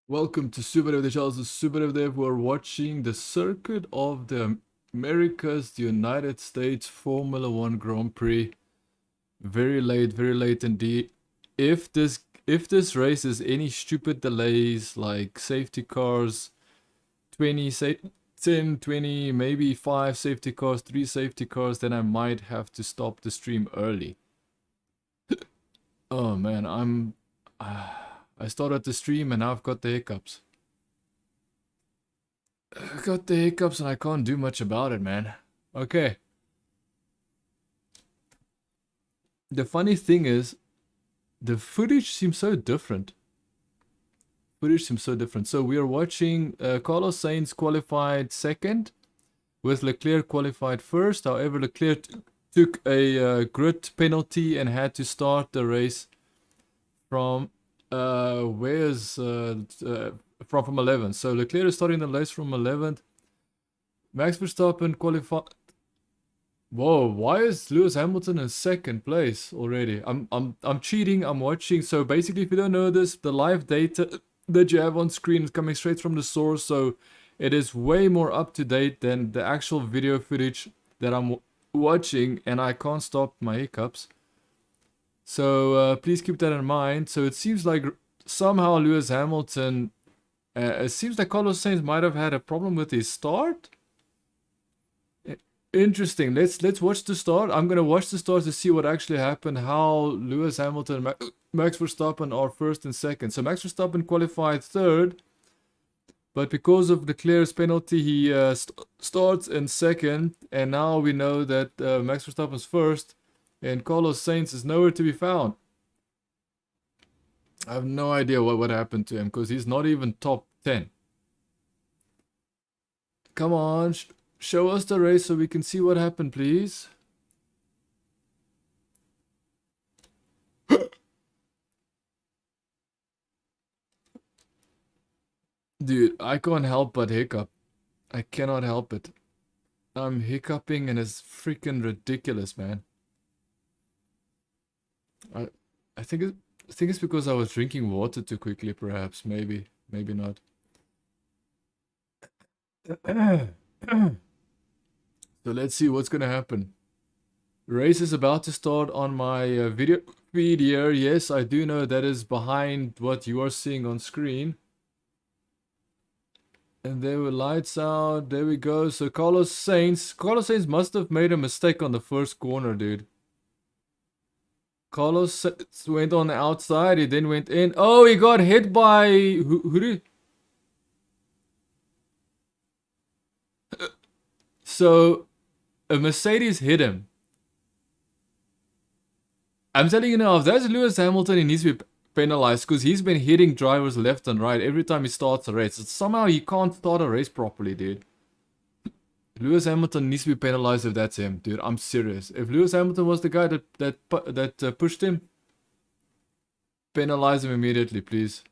Welcome to Superdude, the channel is Superdude. We're watching the circuit of the Americas, the United States Formula One Grand Prix. Very late indeed. If this race is any stupid delays like safety cars, 10, 20, maybe 5 safety cars, 3 safety cars, then I might have to stop the stream early. Oh man, I started the stream and now I've got the hiccups. I got the hiccups and I can't do much about it, man. Okay. The funny thing is, the footage seems so different. So we are watching Carlos Sainz qualified second, with Leclerc qualified first. However, Leclerc took a grid penalty and had to start the race from from 11th. So Leclerc is starting the race from 11th. Max Verstappen qualified. Whoa, why is Lewis Hamilton in second place already? I'm cheating, I'm watching. So basically, if you don't know this, the live data that you have on screen is coming straight from the source, so it is way more up to date than the actual video footage that I'm watching, and I can't stop my hiccups. So please keep that in mind. So it seems like somehow Lewis Hamilton, it seems like Carlos Sainz might have had a problem with his start. Interesting. Let's watch the start. I'm gonna watch the start to see what actually happened. How Lewis Hamilton and Max Verstappen are first and second. So Max Verstappen qualified third, but because of Leclerc's penalty, he starts in second. And now we know that Max Verstappen's first, and Carlos Sainz is nowhere to be found. I have no idea what happened to him, because he's not even top 10. Come on, show us the race so we can see what happened, please. Dude, I can't help but hiccup. I cannot help it. I'm hiccuping and it's freaking ridiculous, man. I think it's because I was drinking water too quickly, perhaps. Maybe not. So let's see what's gonna happen. Race is about to start on my video feed here. Yes, I do know that is behind what you are seeing on screen. And there were lights out. There we go. So Carlos Sainz must have made a mistake on the first corner, dude. Carlos went on the outside. He then went in. Oh, he got hit by who did? So a Mercedes hit him. I'm telling you now, if that's Lewis Hamilton, he needs to be penalized, because he's been hitting drivers left and right every time he starts a race. Somehow he can't start a race properly, dude. Lewis Hamilton needs to be penalized if that's him, dude. I'm serious. If Lewis Hamilton was the guy that pushed him, penalize him immediately, please.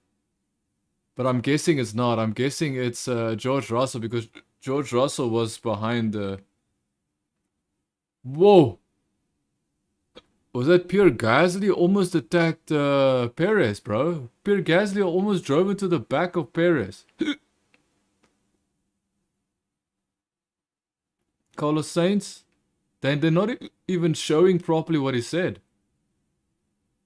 But I'm guessing it's not. I'm guessing it's George Russell, because George Russell was behind the... Whoa! Was that Pierre Gasly almost attacked Perez, bro? Pierre Gasly almost drove into the back of Perez. Carlos Sainz? They're not even showing properly what he said.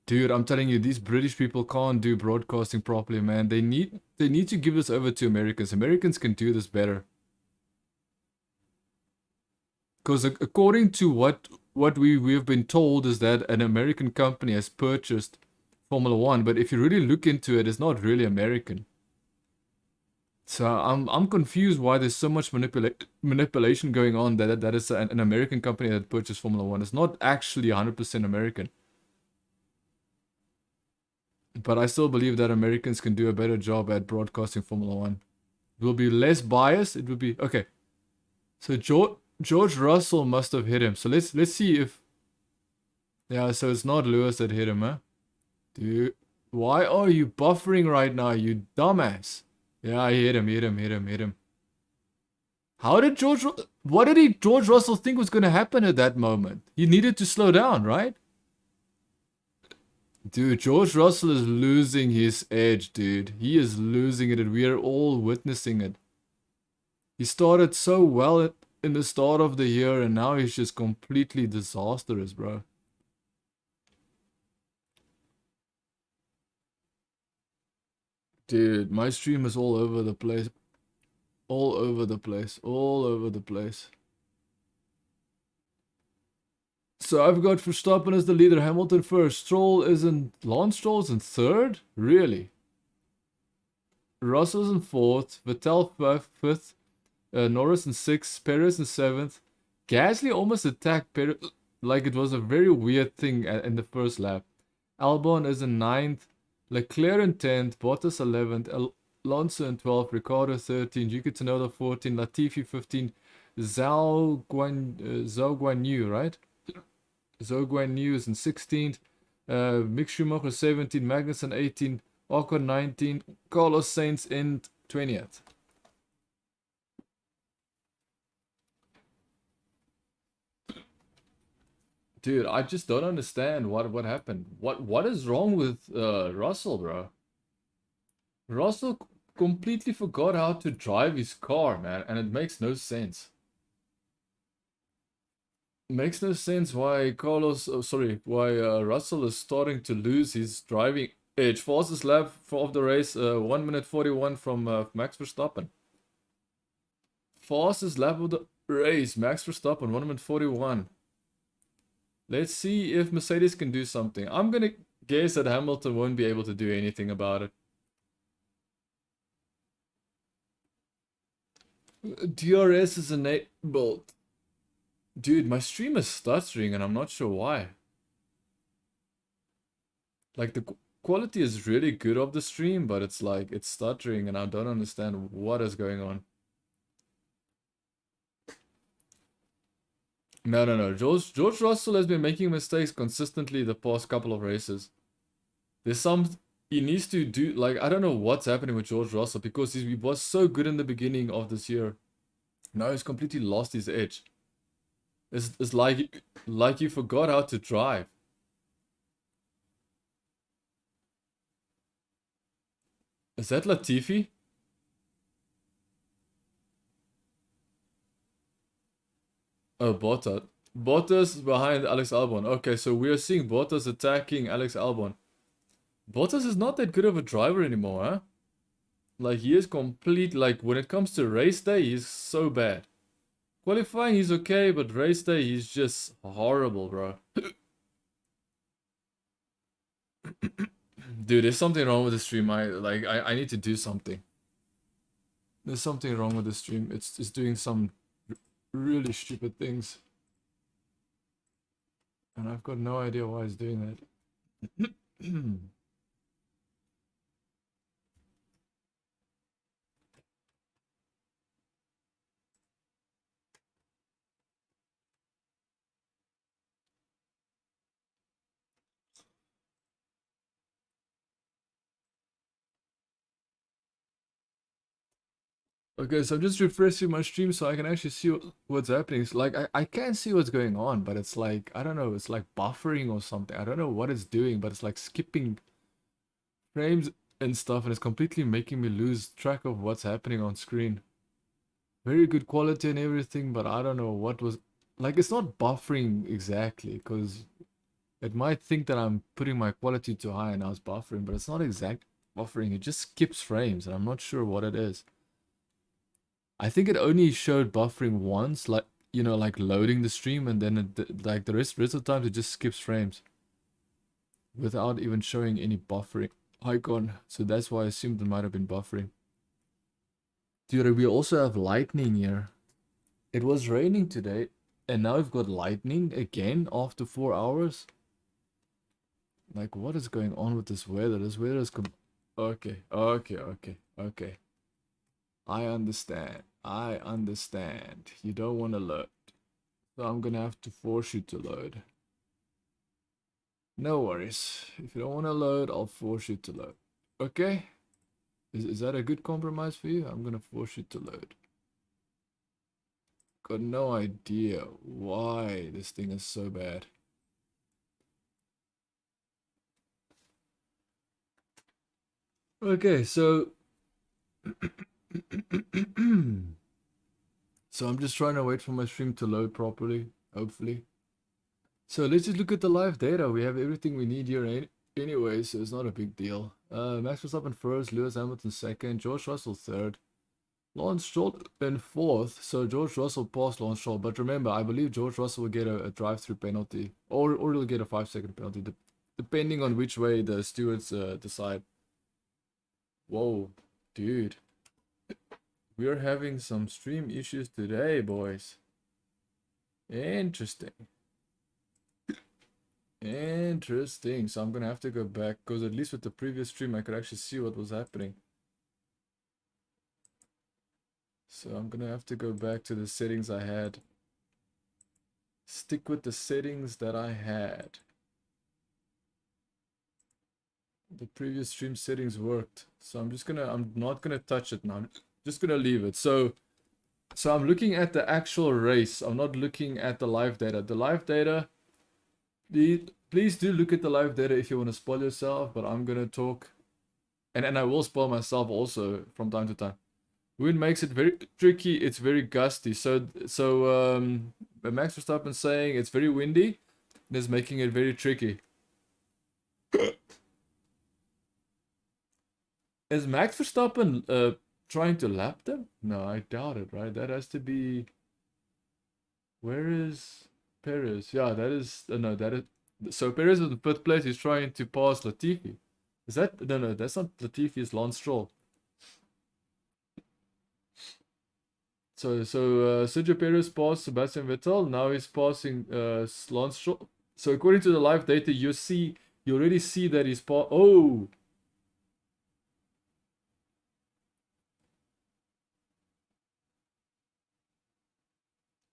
Dude, I'm telling you, these British people can't do broadcasting properly, man. They need to give this over to Americans. Americans can do this better. Because according to what we've been told is that an American company has purchased Formula One, but if you really look into it, it's not really American. So I'm confused why there's so much manipulation going on that is an American company that purchased Formula One. It's not actually 100% American. But I still believe that Americans can do a better job at broadcasting Formula One. It will be less biased. It will be okay. So George Russell must have hit him. So let's see if... Yeah, so it's not Lewis that hit him, huh? Dude, why are you buffering right now, you dumbass? Yeah, I hit him. How did what did George Russell think was going to happen at that moment? He needed to slow down, right? Dude, George Russell is losing his edge, dude. He is losing it, and we are all witnessing it. He started so well in the start of the year, and now he's just completely disastrous, bro. Dude, my stream is all over the place. All over the place. All over the place. So I've got Verstappen as the leader, Hamilton first, Lance Stroll's in third? Really? Russell's in fourth, Vettel fifth, Norris in sixth, Perez in seventh. Gasly almost attacked Perez like it was a very weird thing in the first lap. Albon is in ninth, Leclerc in 10th, Bottas 11th, Alonso in 12th, Ricardo 13th, Yuki Tsunoda 14th, Latifi 15th, Zhao Guan Yu, right? Zhou Guan Yu is in 16th, Mick Schumacher 17th, Magnussen 18th, Ocon 19th, Carlos Sainz in 20th. Dude, I just don't understand what happened. What is wrong with Russell, bro? Russell completely forgot how to drive his car, man, and it makes no sense. Makes no sense why Russell is starting to lose his driving edge. Fastest lap of the race, 1 minute 41 from Max Verstappen. Fastest lap of the race, Max Verstappen, 1 minute 41. Let's see if Mercedes can do something. I'm gonna guess that Hamilton won't be able to do anything about it. DRS is enabled. Dude, my stream is stuttering and I'm not sure why. Like, the quality is really good of the stream, but it's like, it's stuttering and I don't understand what is going on. No. George Russell has been making mistakes consistently the past couple of races. There's some... He needs to do... Like, I don't know what's happening with George Russell because he was so good in the beginning of this year. Now he's completely lost his edge. It's like you forgot how to drive. Is that Latifi? Oh, Bottas. Bottas behind Alex Albon. Okay, so we are seeing Bottas attacking Alex Albon. Bottas is not that good of a driver anymore, huh? Like, he is complete... Like, when it comes to race day, he's so bad. Qualifying, he's okay, but race day, he's just horrible, bro. Dude, there's something wrong with the stream. I need to do something. There's something wrong with the stream. It's doing some really stupid things. And I've got no idea why it's doing that. Okay, so I'm just refreshing my stream so I can actually see what's happening. It's like, I can see what's going on, but it's like, I don't know, it's like buffering or something. I don't know what it's doing, but it's like skipping frames and stuff, and it's completely making me lose track of what's happening on screen. Very good quality and everything, but I don't know what was... Like, it's not buffering exactly, because it might think that I'm putting my quality too high and now it's buffering, but it's not exact buffering. It just skips frames, and I'm not sure what it is. I think it only showed buffering once, like, you know, like loading the stream, and then like the rest of the time it just skips frames without even showing any buffering icon. So that's why I assumed it might have been buffering. Dude, we also have lightning here. It was raining today, and now we've got lightning again after 4 hours. Like, what is going on with this weather? This weather is okay. I understand. You don't want to load. So I'm gonna have to force you to load. No worries. If you don't want to load, I'll force you to load. Okay? Is that a good compromise for you? I'm gonna force you to load. Got no idea why this thing is so bad. Okay, so so I'm just trying to wait for my stream to load properly, hopefully. So let's just look at the live data. We have everything we need here anyway, so it's not a big deal. Max Verstappen first, Lewis Hamilton second, George Russell third, Lance Stroll in fourth. So George Russell passed Lance Stroll, but remember, I believe George Russell will get a drive-through penalty, or he'll get a 5-second penalty, depending on which way the stewards decide. Whoa, dude. We're having some stream issues today, boys. Interesting. Interesting. So I'm gonna have to go back, because at least with the previous stream I could actually see what was happening. So I'm gonna have to go back to the settings I had. Stick with the settings that I had. The previous stream settings worked. So I'm not gonna touch it now. I'm just gonna leave it. So I'm looking at the actual race. I'm not looking at the live data. The live data, please do look at the live data if you want to spoil yourself, but I'm gonna talk, and I will spoil myself also from time to time. Wind makes it very tricky. It's very gusty. So Max Verstappen saying it's very windy, is making it very tricky. Is Max Verstappen trying to lap them? No, I doubt it. Right? That has to be. Where is Perez? Yeah, that is no. That is so Perez is in fifth place. He's trying to pass Latifi. Is that no? That's not Latifi. It's Lance Stroll. So Sergio Perez passed Sebastian Vettel. Now he's passing Lance Stroll. So according to the live data, you already see that he's oh.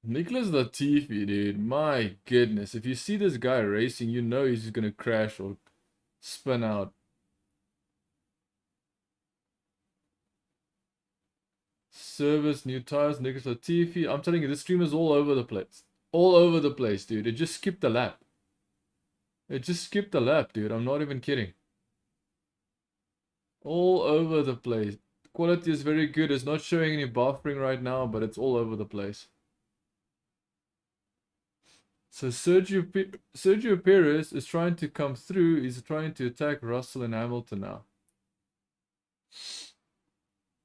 Nicholas Latifi, dude. My goodness. If you see this guy racing, you know he's gonna crash or spin out. Service, new tires, Nicholas Latifi. I'm telling you, this stream is all over the place. All over the place, dude. It just skipped a lap. It just skipped a lap, dude. I'm not even kidding. All over the place. Quality is very good. It's not showing any buffering right now, but it's all over the place. So Sergio Perez is trying to come through. He's trying to attack Russell and Hamilton now.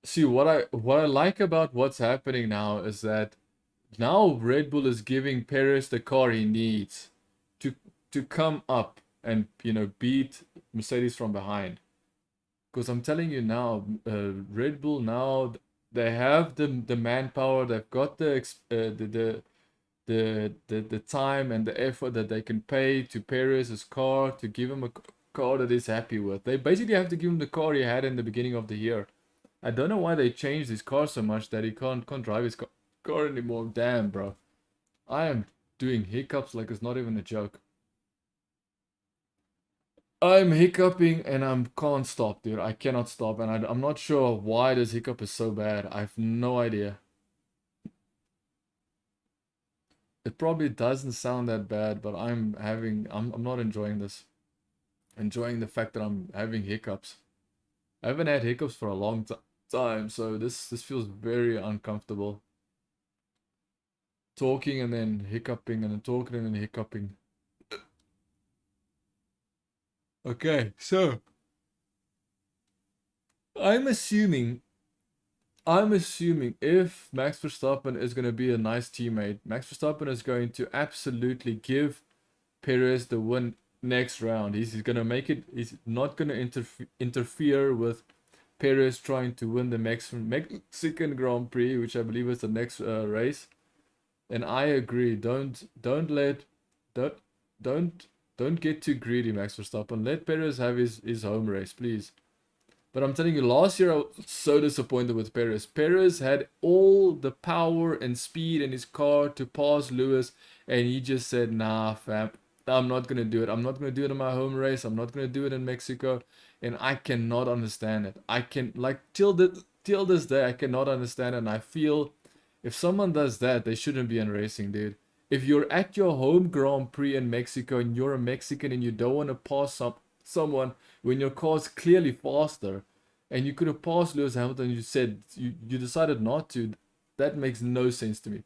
See, what I like about what's happening now is that now Red Bull is giving Perez the car he needs to come up and, you know, beat Mercedes from behind. Because I'm telling you now, Red Bull now, they have the manpower, they've got the time and the effort that they can pay to Perez's car to give him a car that he's happy with. They basically have to give him the car he had in the beginning of the year. I don't know why they changed his car so much that he can't drive his car anymore. Damn, bro. I am doing hiccups like it's not even a joke. I'm hiccuping and I can't stop, dude. I cannot stop, and I'm not sure why this hiccup is so bad. I have no idea. It probably doesn't sound that bad, but I'm not enjoying this. Enjoying the fact that I'm having hiccups. I haven't had hiccups for a long time, so this feels very uncomfortable. Talking and then hiccuping and then talking and then hiccuping. Okay, so I'm assuming if Max Verstappen is going to be a nice teammate, Max Verstappen is going to absolutely give Perez the win next round. He's going to make it. He's not going to interfere with Perez trying to win the Mexican Grand Prix, which I believe is the next race. And I agree. Don't get too greedy, Max Verstappen. Let Perez have his home race, please. But I'm telling you, last year I was so disappointed with Perez. Perez had all the power and speed in his car to pass Lewis, and he just said, nah, fam, I'm not going to do it. I'm not going to do it in my home race. I'm not going to do it in Mexico. And I cannot understand it. I can, like, till this day, I cannot understand it. And I feel if someone does that, they shouldn't be in racing, dude. If you're at your home Grand Prix in Mexico and you're a Mexican and you don't want to pass someone when your car's clearly faster, and you could have passed Lewis Hamilton. You said you decided not to. That makes no sense to me.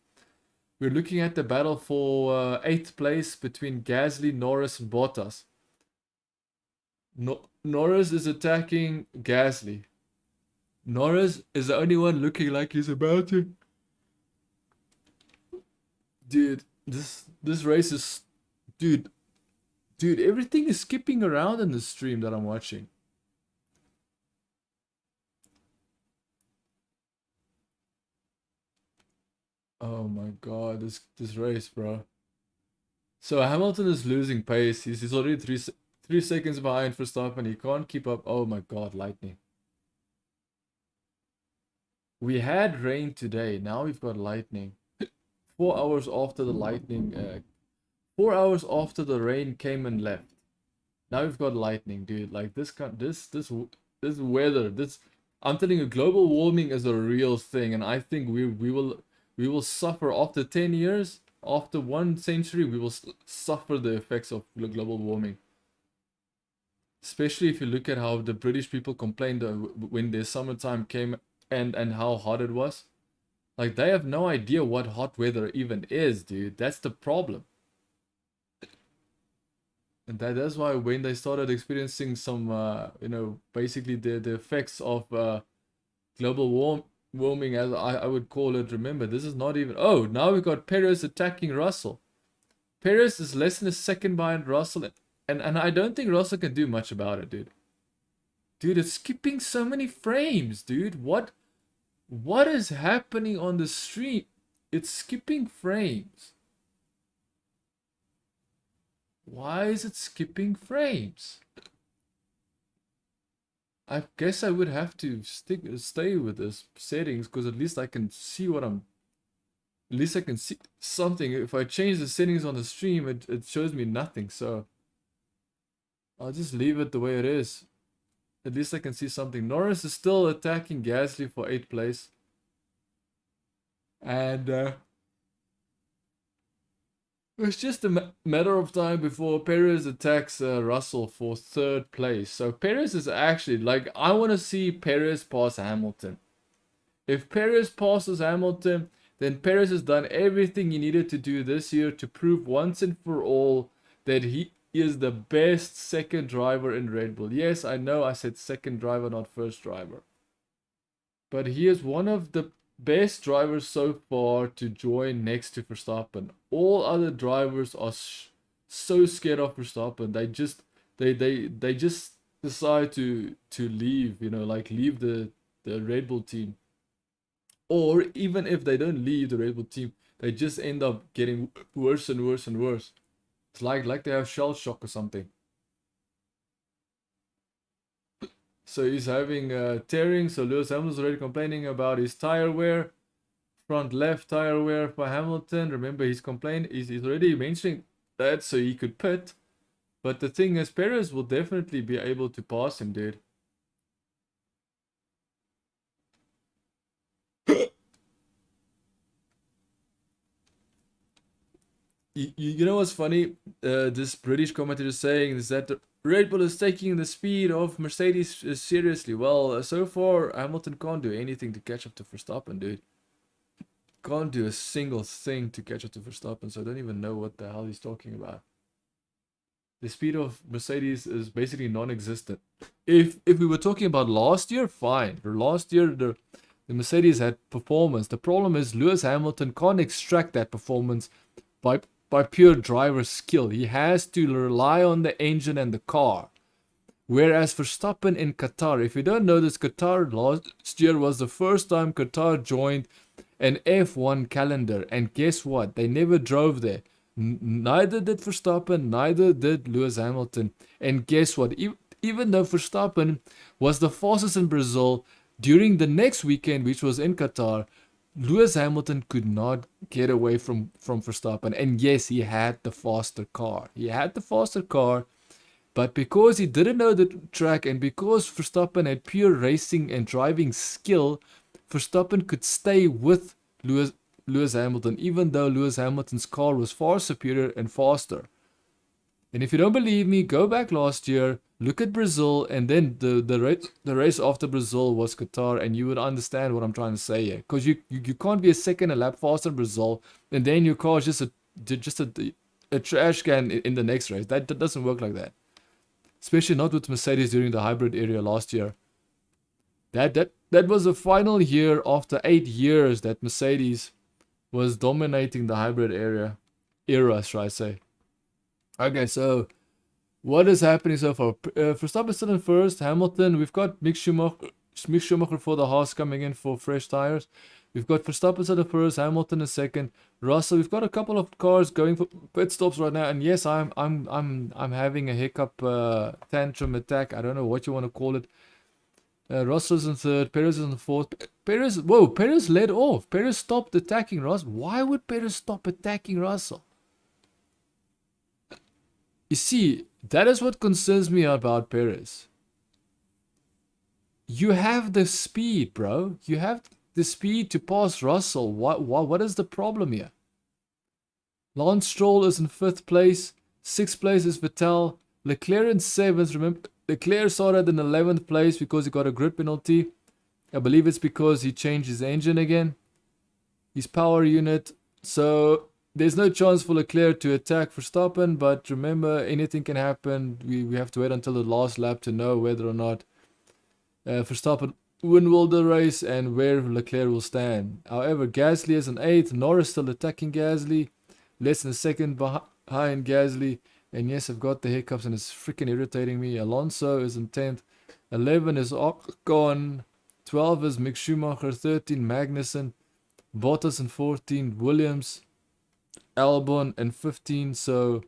We're looking at the battle for 8th place between Gasly, Norris, and Bottas. Norris is attacking Gasly. Norris is the only one looking like he's about to. Dude, this race is, dude, everything is skipping around in the stream that I'm watching. Oh my god, this race, bro. So Hamilton is losing pace. He's already 3 seconds behind Verstappen. He can't keep up. Oh my god, lightning. We had rain today. Now we've got lightning. 4 hours after the lightning, 4 hours after the rain came and left. Now we've got lightning, dude. Like this weather. I'm telling you, global warming is a real thing, and I think we will suffer after 10 years. After 1 century, we will suffer the effects of global warming. Especially if you look at how the British people complained when their summertime came and how hot it was. Like, they have no idea what hot weather even is, dude. That's the problem. And that's why when they started experiencing some, basically the effects of global warming, as I would call it. Remember, this is not even... Oh, now we got Perez attacking Russell. Perez is less than a second behind Russell. And I don't think Russell can do much about it, dude. Dude, it's skipping so many frames, dude. What is happening on the stream? It's skipping frames. Why is it skipping frames? I guess I would have to stay with this settings, because at least I can see what I'm... At least I can see something. If I change the settings on the stream, it shows me nothing, so... I'll just leave it the way it is. At least I can see something. Norris is still attacking Gasly for 8th place. And it's just a matter of time before Perez attacks Russell for 3rd place. So Perez is actually, like, I want to see Perez pass Hamilton. If Perez passes Hamilton, then Perez has done everything he needed to do this year to prove once and for all that he is the best second driver in Red Bull. Yes, I know I said second driver, not first driver. But he is one of the best drivers so far to join next to Verstappen. All other drivers are so scared of Verstappen. They just decide to leave, like leave the Red Bull team. Or even if they don't leave the Red Bull team, they just end up getting worse and worse and worse. It's like they have shell shock or something. So he's having tearing. So Lewis Hamilton's already complaining about his tire wear. Front left tire wear for Hamilton. Remember, he's already mentioning that so he could pit. But the thing is, Perez will definitely be able to pass him, dude. You know what's funny? This British commentator is saying is that the Red Bull is taking the speed of Mercedes seriously. Well, so far Hamilton can't do anything to catch up to Verstappen, dude. Can't do a single thing to catch up to Verstappen, so I don't even know what the hell he's talking about. The speed of Mercedes is basically non-existent. If we were talking about last year, fine. For last year, the Mercedes had performance. The problem is Lewis Hamilton can't extract that performance by pure driver skill. He has to rely on the engine and the car. Whereas Verstappen in Qatar, if you don't know this, Qatar last year was the first time Qatar joined an F1 calendar. And guess what? They never drove there. Neither did Verstappen, neither did Lewis Hamilton. And guess what? Even though Verstappen was the fastest in Brazil, during the next weekend, which was in Qatar, Lewis Hamilton could not get away from Verstappen. And yes, he had the faster car. But because he didn't know the track and because Verstappen had pure racing and driving skill, Verstappen could stay with Lewis Hamilton, even though Lewis Hamilton's car was far superior and faster. And if you don't believe me, go back last year, look at Brazil, and then the race after Brazil was Qatar, and you would understand what I'm trying to say here. Because you can't be a second a lap faster than Brazil, and then your car is just a trash can in the next race. That doesn't work like that. Especially not with Mercedes during the hybrid era last year. That was the final year after 8 years that Mercedes was dominating the hybrid era, should I say. Okay, so what is happening so far? Verstappen still in first. Hamilton, we've got Mick Schumacher for the Haas coming in for fresh tires. We've got Verstappen still in first, Hamilton in second, Russell. We've got a couple of cars going for pit stops right now, and yes, I'm having a hiccup, tantrum attack. I don't know what you want to call it. Russell's in third, Perez is in fourth. Perez led off. Perez stopped attacking Russell. Why would Perez stop attacking Russell? You see, that is what concerns me about Perez. You have the speed, bro. You have the speed to pass Russell. What is the problem here? Lance Stroll is in 5th place. 6th place is Vettel. Leclerc in 7th. Remember, Leclerc started in 11th place because he got a grid penalty. I believe it's because he changed his engine again. His power unit. So there's no chance for Leclerc to attack Verstappen, but remember, anything can happen. We have to wait until the last lap to know whether or not Verstappen will the race and where Leclerc will stand. However, Gasly is in 8th. Norris still attacking Gasly. Less than a second behind Gasly. And yes, I've got the hiccups and it's freaking irritating me. Alonso is in 10th. 11 is Ocon. 12 is Mick Schumacher. 13 Magnussen. Bottas in 14. Williams. Albon in 15. So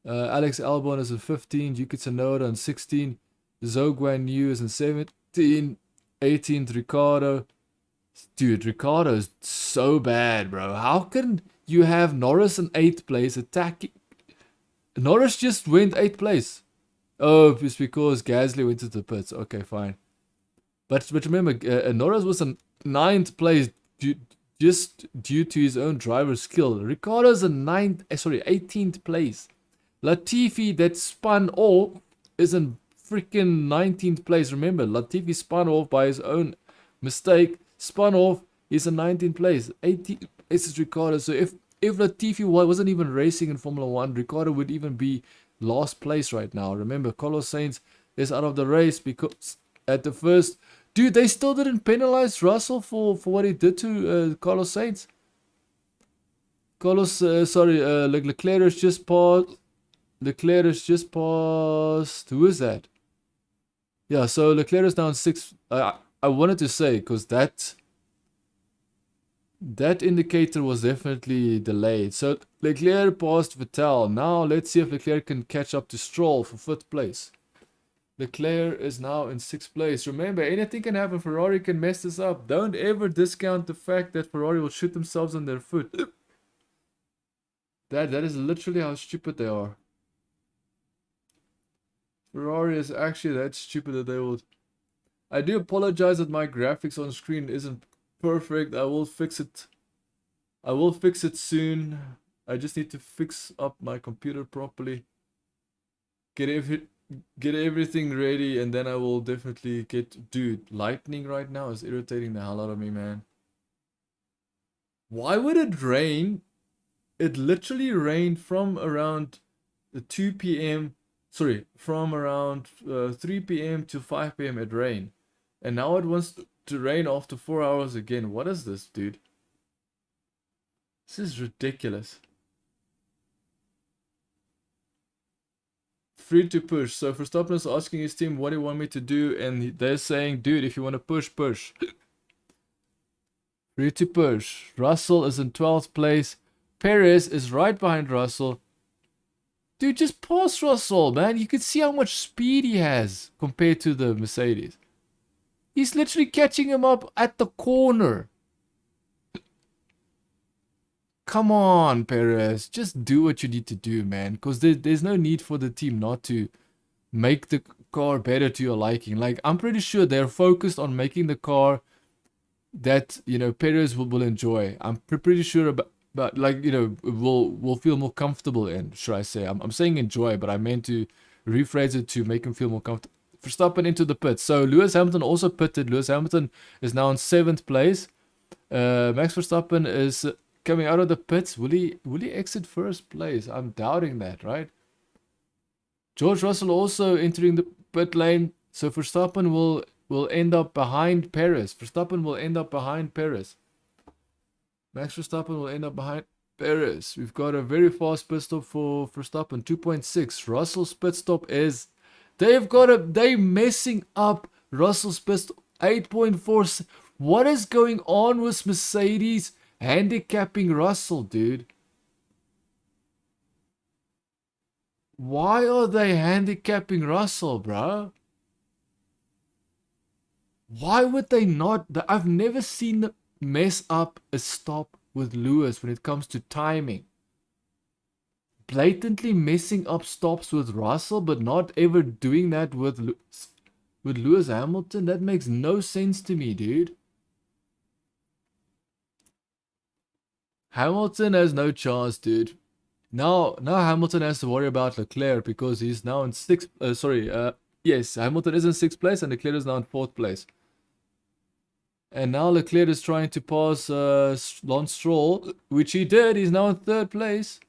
Alex Albon is in 15. Yuki Tsunoda in 16. Zhou Guan Yu is in 17. 18th Ricardo. Dude, Ricardo is so bad, bro. How can you have Norris in 8th place attacking? Norris just went 8th place. Oh, it's because Gasly went to the pits. Okay, fine. But remember, Norris was in 9th place just due to his own driver skill. Ricardo's in 18th place. Latifi that spun off is in freaking 19th place. Remember, Latifi spun off by his own mistake. Spun off, he's in 19th place. 18th is Ricardo. So if Latifi wasn't even racing in Formula 1, Ricardo would even be last place right now. Remember, Carlos Sainz is out of the race because at the first... Dude, they still didn't penalize Russell for what he did to Carlos Sainz. Leclerc has just passed... Who is that? Yeah, so Leclerc is now in 6th. I wanted to say, because that indicator was definitely delayed. So Leclerc passed Vettel. Now let's see if Leclerc can catch up to Stroll for 5th place. Leclerc is now in 6th place. Remember, anything can happen. Ferrari can mess this up. Don't ever discount the fact that Ferrari will shoot themselves in their foot. That is literally how stupid they are. Ferrari is actually that stupid that they will... I do apologize that my graphics on screen isn't perfect. I will fix it. I will fix it soon. I just need to fix up my computer properly. Get everything ready, and then I will definitely get... Dude, lightning right now is irritating the hell out of me, man. Why would it rain? It literally rained from around 2 p.m. Sorry, from around 3 p.m. to 5 p.m. it rained. And now it wants to rain after 4 hours again. What is this, dude? This is ridiculous. Free to push. So Verstappen is asking his team, what do you want me to do? And they're saying, dude, if you want to push, push. Free to push. Russell is in 12th place. Perez is right behind Russell. Dude, just pass Russell, man. You can see how much speed he has compared to the Mercedes. He's literally catching him up at the corner. Come on, Perez. Just do what you need to do, man. Because there's no need for the team not to make the car better to your liking. Like, I'm pretty sure they're focused on making the car that, you know, Perez will enjoy. I'm pretty sure but like, you know, will feel more comfortable in, should I say. I'm saying enjoy, but I meant to rephrase it to make him feel more comfortable. Verstappen into the pit. So Lewis Hamilton also pitted. Lewis Hamilton is now in 7th place. Max Verstappen is coming out of the pits. Will he exit first place? I'm doubting that, right? George Russell also entering the pit lane. So Verstappen will end up behind Perez. Verstappen will end up behind Perez. Max Verstappen will end up behind Perez. We've got a very fast pit stop for Verstappen, 2.6. Russell's pit stop is... They messing up Russell's pit stop, 8.4. What is going on with Mercedes handicapping Russell, dude? Why are they handicapping Russell, bro? Why would they not? I've never seen them mess up a stop with Lewis when it comes to timing. Blatantly messing up stops with Russell, but not ever doing that with Lewis Hamilton. That makes no sense to me, dude. Hamilton has no chance, dude. Now Hamilton has to worry about Leclerc because he's now in 6th. Yes, Hamilton is in 6th place and Leclerc is now in 4th place. And now Leclerc is trying to pass Lance Stroll, which he did. He's now in 3rd place.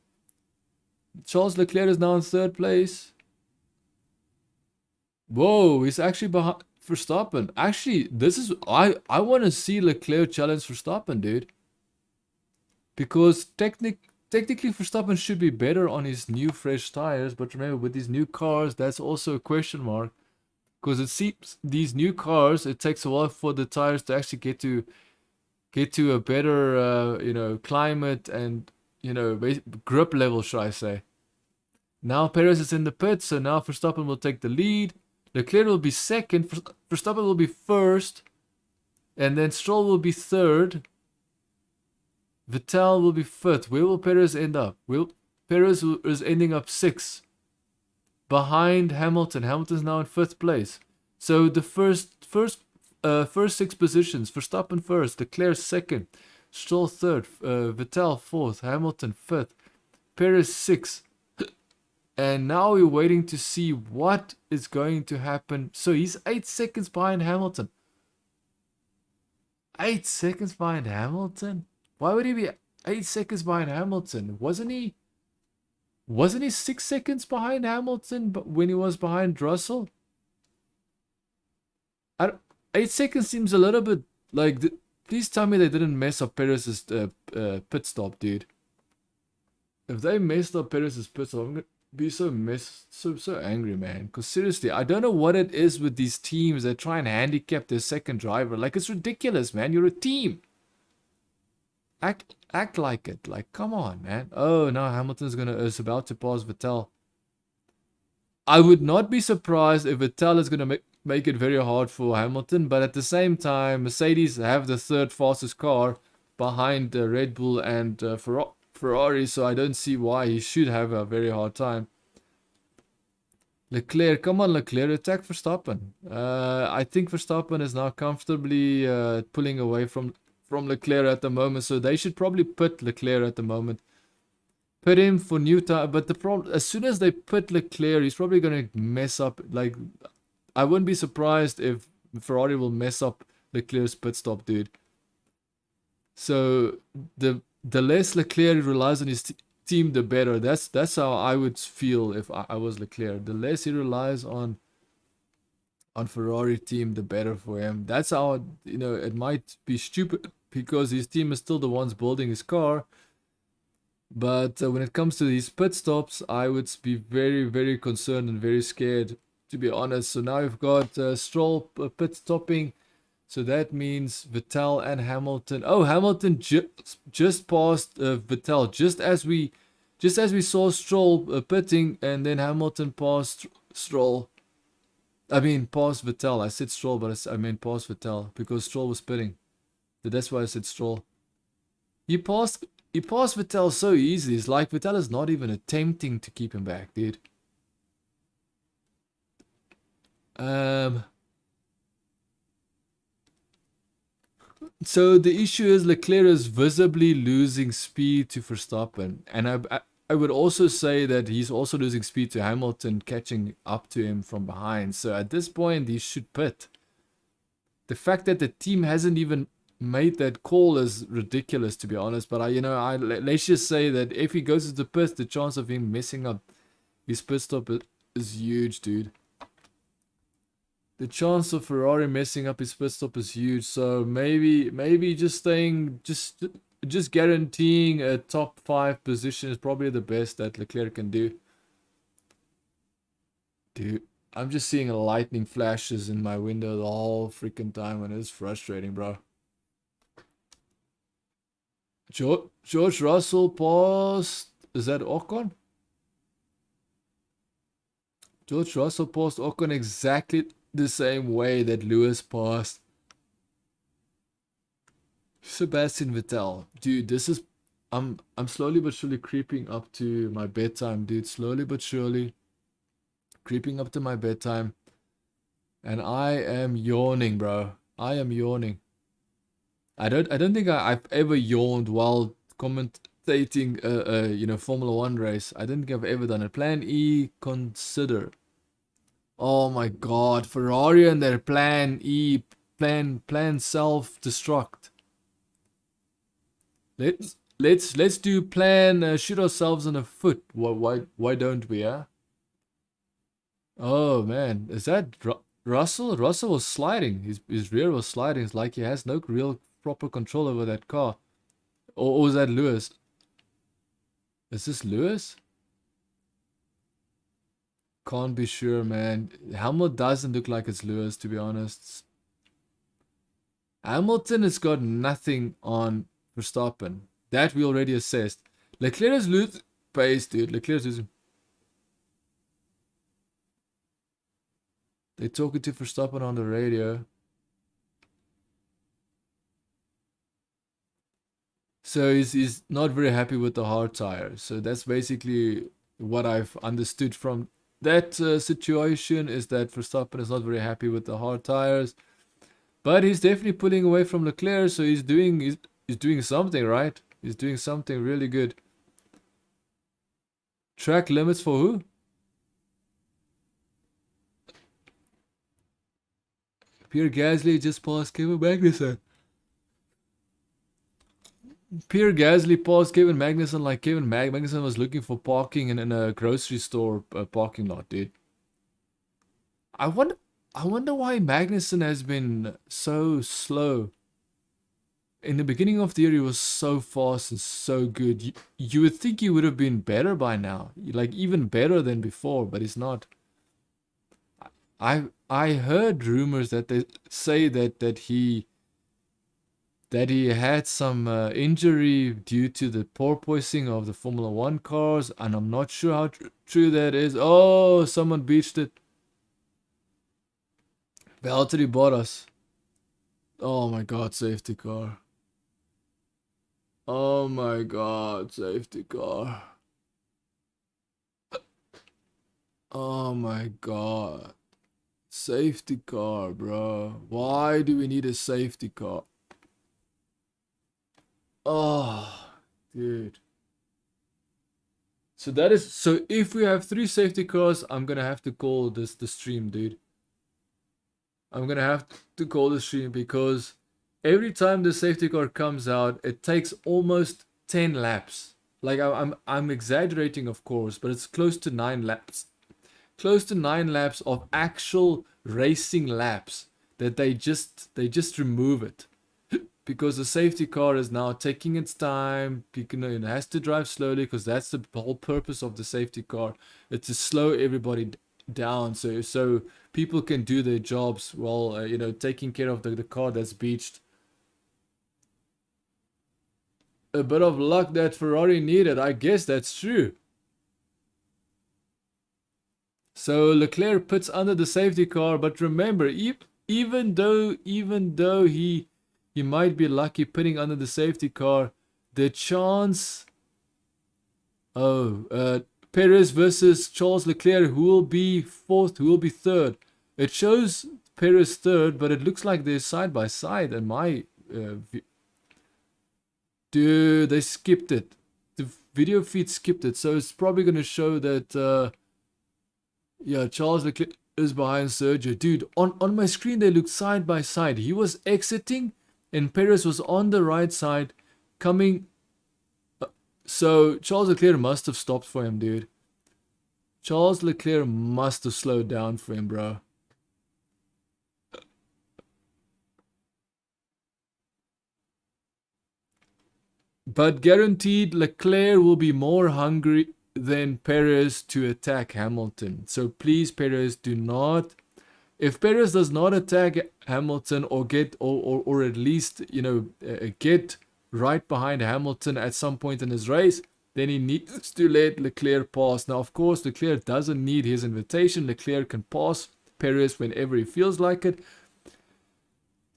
Charles Leclerc is now in 3rd place. Whoa, he's actually behind Verstappen. Actually, this is... I want to see Leclerc challenge Verstappen, dude. Because technically Verstappen should be better on his new fresh tires. But remember, with these new cars, that's also a question mark. Because it seems these new cars, it takes a while for the tires to actually get to a better, you know, climate and, you know, grip level, should I say. Now Perez is in the pit, so now Verstappen will take the lead. Leclerc will be 2nd, Verstappen will be 1st, and then Stroll will be 3rd. Vettel will be 5th. Where will Perez end up? Perez is ending up 6th. Behind Hamilton. Hamilton's now in 5th place. So the first 6 positions. Verstappen 1st, Leclerc 2nd, Stroll 3rd, Vettel 4th, Hamilton 5th, Perez 6th. And now we're waiting to see what is going to happen. So he's 8 seconds behind Hamilton. 8 seconds behind Hamilton? Why would he be 8 seconds behind Hamilton? Wasn't he 6 seconds behind Hamilton when he was behind Russell? 8 seconds seems a little bit like... Please tell me they didn't mess up Perez's pit stop, dude. If they messed up Perez's pit stop, I'm gonna be so angry, man. Because seriously, I don't know what it is with these teams that try and handicap their second driver. Like, it's ridiculous, man. You're a team. Act like it. Like, come on, man. Oh, now Hamilton's is about to pass Vettel. I would not be surprised if Vettel is gonna make it very hard for Hamilton, but at the same time, Mercedes have the 3rd fastest car behind Red Bull and Ferrari, so I don't see why he should have a very hard time. Leclerc, come on Leclerc, attack Verstappen. I think Verstappen is now comfortably pulling away from Leclerc at the moment, so they should probably pit Leclerc at the moment. Pit him for new tire, but the problem, as soon as they pit Leclerc, he's probably going to mess up. Like, I wouldn't be surprised if Ferrari will mess up Leclerc's pit stop, dude. So the less Leclerc relies on his team, the better. That's how I would feel if I was Leclerc. The less he relies on Ferrari team, the better for him. That's how, you know, it might be stupid because his team is still the ones building his car. But when it comes to these pit stops, I would be very, very concerned and very scared, to be honest. So now we've got Stroll pit stopping. So that means Vettel and Hamilton. Oh, Hamilton just passed Vettel. Just as we saw Stroll pitting, and then Hamilton passed Stroll. I mean, past Vettel. I said Stroll, but I meant past Vettel because Stroll was pitting. So that's why I said Stroll. He passed Vettel so easily. It's like Vettel is not even attempting to keep him back, dude. So the issue is Leclerc is visibly losing speed to Verstappen, and I would also say that he's also losing speed to Hamilton, catching up to him from behind. So at this point, he should pit. The fact that the team hasn't even made that call is ridiculous, to be honest. But let's just say that if he goes to the pit, the chance of him messing up his pit stop is huge, dude. The chance of Ferrari messing up his pit stop is huge. So maybe just guaranteeing a top 5 position is probably the best that Leclerc can do. Dude, I'm just seeing lightning flashes in my window the whole freaking time, and it's frustrating, bro. George Russell passed. Is that Ocon? George Russell passed Ocon exactly the same way that Lewis passed Sebastian Vettel. Dude, this is I'm slowly but surely creeping up to my bedtime, dude. Slowly but surely creeping up to my bedtime. And I am yawning, bro. I am yawning. I don't think I've ever yawned while commentating Formula 1 race. I don't think I've ever done it. Plan E, consider. Oh my god, Ferrari and their plan E, plan self-destruct. Let's do plan shoot ourselves in the foot. Why don't we, huh? Oh man, is that Russell? Russell was sliding. His rear was sliding. It's like he has no real proper control over that car. Or was that Lewis? Is this Lewis? Can't be sure, man. Hamilton doesn't look like it's Lewis, to be honest. Hamilton has got nothing on Verstappen. That we already assessed. Leclerc is losing pace, dude. Leclerc is losing. They're talking to Verstappen on the radio. So he's not very happy with the hard tire. So that's basically what I've understood from that situation, is that Verstappen is not very happy with the hard tires. But he's definitely pulling away from Leclerc, so he's doing something, right? He's doing something really good. Track limits for who? Pierre Gasly just passed Kevin Magnussen. Pierre Gasly passed Kevin Magnussen like Kevin Magnussen was looking for parking in a grocery store parking lot, dude. I wonder why Magnussen has been so slow. In the beginning of the year, he was so fast and so good. You would think he would have been better by now, like even better than before, but he's not. I heard rumors that they say that he had some injury due to the porpoising of the Formula 1 cars, and I'm not sure how true that is. Oh, someone beached it. Valtteri Bottas. Oh my god, safety car. Oh my god, safety car. Oh my god. Safety car, bro. Why do we need a safety car? Oh, dude. So if we have 3 safety cars, I'm gonna have to call this the stream, dude. I'm gonna have to call the stream because every time the safety car comes out, it takes almost 10 laps. Like I'm exaggerating, of course, but it's close to 9 laps. Close to 9 laps of actual racing laps that they just remove it. Because the safety car is now taking its time. It has to drive slowly because that's the whole purpose of the safety car. It's to slow everybody down so people can do their jobs while taking care of the car that's beached. A bit of luck that Ferrari needed. I guess that's true. So Leclerc puts under the safety car, but remember, even though he might be lucky putting under the safety car, the chance. Perez versus Charles Leclerc, who will be fourth, who will be third. It shows Perez third, but it looks like they're side by side in my Dude, they skipped it. The video feed skipped it, so it's probably going to show that, yeah, Charles Leclerc is behind Sergio. Dude, on my screen, they looked side by side. He was exiting, and Perez was on the right side, coming. So, Charles Leclerc must have stopped for him, dude. Charles Leclerc must have slowed down for him, bro. But guaranteed, Leclerc will be more hungry than Perez to attack Hamilton. So please, Perez, do not. If Perez does not attack Hamilton or get or at least get right behind Hamilton at some point in his race, then he needs to let Leclerc pass. Now, of course, Leclerc doesn't need his invitation. Leclerc can pass Perez whenever he feels like it.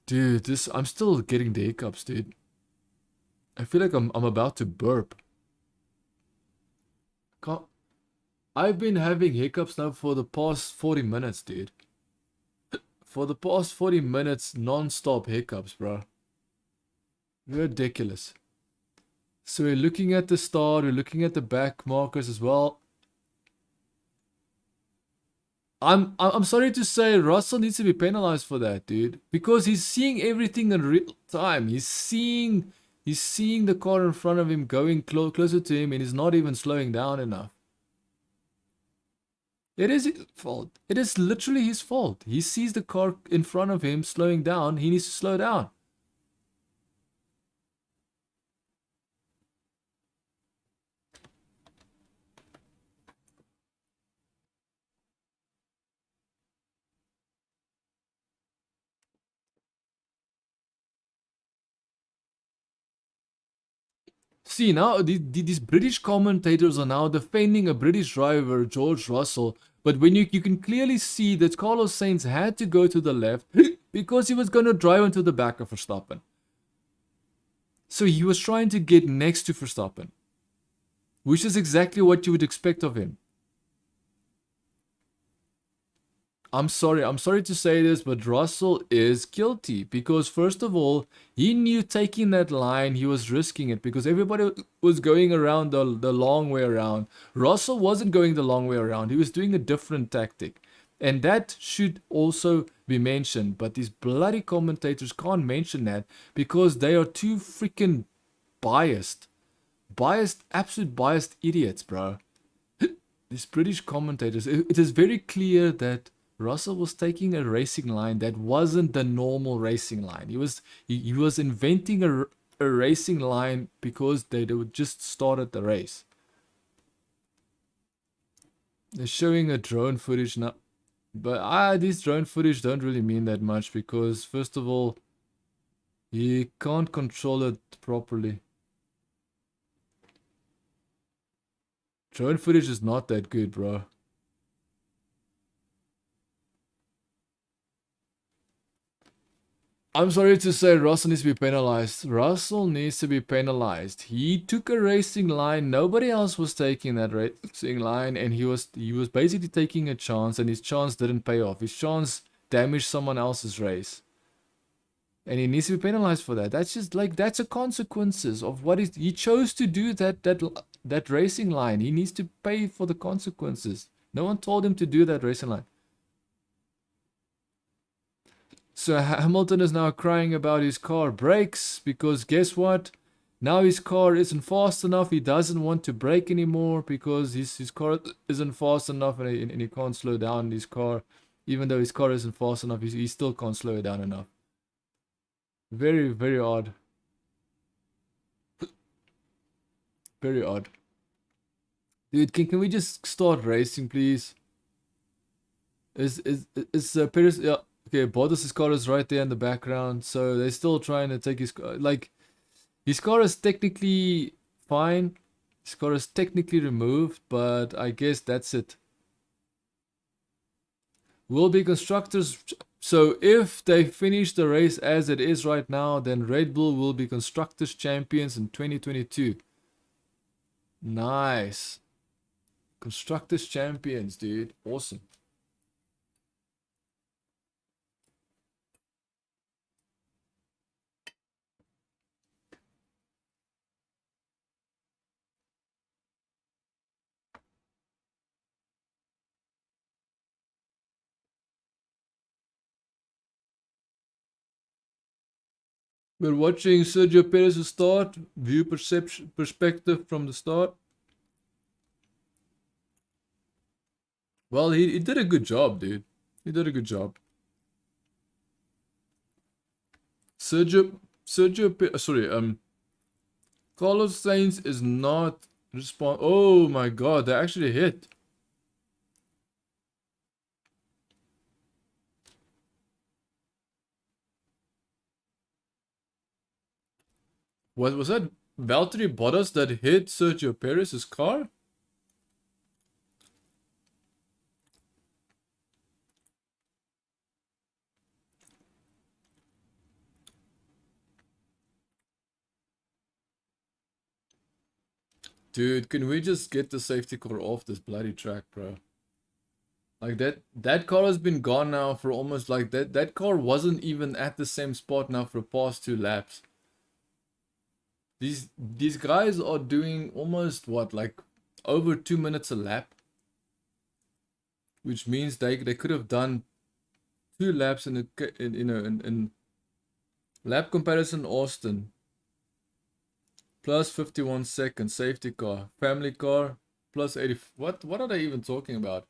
Dude, I'm still getting the hiccups, dude. I feel like I'm about to burp. I've been having hiccups now for the past 40 minutes, dude. For the past 40 minutes, non-stop hiccups, bro. Ridiculous. So we're looking at the start, we're looking at the back markers as well. I'm sorry to say Russell needs to be penalized for that, dude. Because he's seeing everything in real time. He's seeing the car in front of him going closer to him, and he's not even slowing down enough. It is his fault. It is literally his fault. He sees the car in front of him slowing down. He needs to slow down. See, now these British commentators are now defending a British driver, George Russell. But when you can clearly see that Carlos Sainz had to go to the left because he was going to drive into the back of Verstappen. So he was trying to get next to Verstappen, which is exactly what you would expect of him. I'm sorry to say this, but Russell is guilty because first of all, he knew taking that line, he was risking it because everybody was going around the long way around. Russell wasn't going the long way around. He was doing a different tactic. And that should also be mentioned, but these bloody commentators can't mention that because they are too freaking biased. Absolute biased idiots, bro. These British commentators, it is very clear that Russell was taking a racing line that wasn't the normal racing line. He was inventing a racing line because they would just started the race. They're showing a drone footage now. But these drone footage don't really mean that much because first of all, you can't control it properly. Drone footage is not that good, bro. I'm sorry to say Russell needs to be penalized. Russell needs to be penalized. He took a racing line. Nobody else was taking that racing line, and he was basically taking a chance, and his chance didn't pay off. His chance damaged someone else's race. And he needs to be penalized for that. That's just like that's a consequences of what he chose to do that racing line. He needs to pay for the consequences. No one told him to do that racing line. So Hamilton is now crying about his car brakes because guess what? Now his car isn't fast enough. He doesn't want to brake anymore because his car isn't fast enough and he can't slow down his car. Even though his car isn't fast enough, he still can't slow it down enough. Very, very odd. Very odd. Dude, can we just start racing, please? Is Perez... Yeah. Okay, Bottas' car is right there in the background, so they're still trying to take his car. Like, his car is technically fine. His car is technically removed, but I guess that's it. Will be constructors. So if they finish the race as it is right now, then Red Bull will be constructors champions in 2022. Nice. Constructors champions, dude. Awesome. We're watching Sergio Perez start, view perspective from the start. Well, he did a good job, dude. He did a good job. Carlos Sainz is not respond. Oh my god, they actually hit. What was that? Valtteri Bottas that hit Sergio Perez's car? Dude, can we just get the safety car off this bloody track, bro? Like that car has been gone now for almost like that car wasn't even at the same spot now for the past 2 laps. These guys are doing almost what, like over 2 minutes a lap, which means they could have done 2 laps in lap comparison. Austin plus 51 seconds, safety car, family car plus 80. What are they even talking about?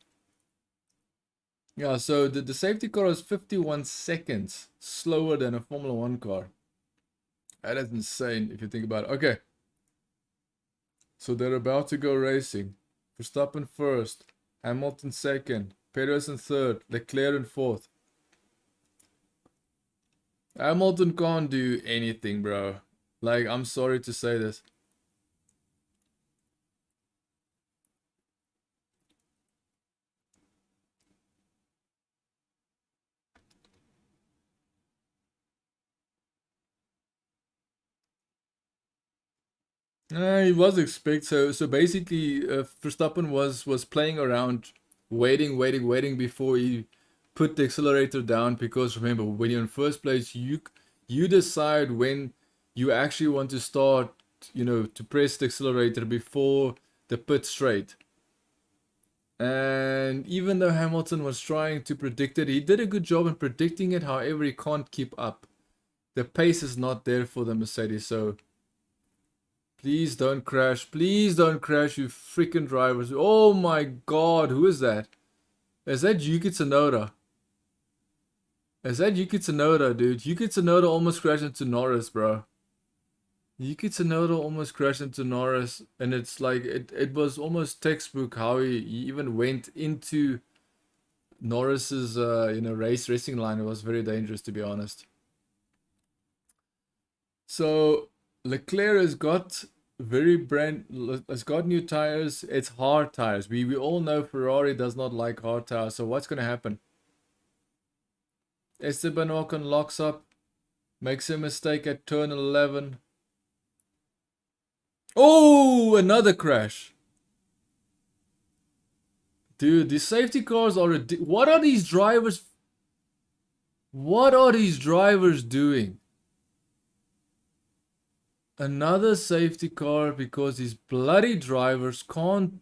Yeah, so the safety car is 51 seconds slower than a Formula 1 car. That is insane if you think about it. Okay. So they're about to go racing. Verstappen first, Hamilton second, Perez in third, Leclerc in fourth. Hamilton can't do anything, bro. Like, I'm sorry to say this. He was expected. So basically, Verstappen was playing around, waiting before he put the accelerator down. Because remember, when you're in first place, you decide when you actually want to start, to press the accelerator before the pit straight. And even though Hamilton was trying to predict it, he did a good job in predicting it. However, he can't keep up. The pace is not there for the Mercedes, so please don't crash. Please don't crash, you freaking drivers. Oh my god, who is that? Is that Yuki Tsunoda? Is that Yuki Tsunoda, dude? Yuki Tsunoda almost crashed into Norris, bro. Yuki Tsunoda almost crashed into Norris, and it's like, it was almost textbook how he even went into Norris's, racing line. It was very dangerous, to be honest. So Leclerc has got new tires. It's hard tires. We all know Ferrari does not like hard tires. So what's gonna happen? Esteban Ocon locks up, makes a mistake at turn 11. Oh, another crash. Dude, these safety cars are what are these drivers? What are these drivers doing? Another safety car because these bloody drivers can't.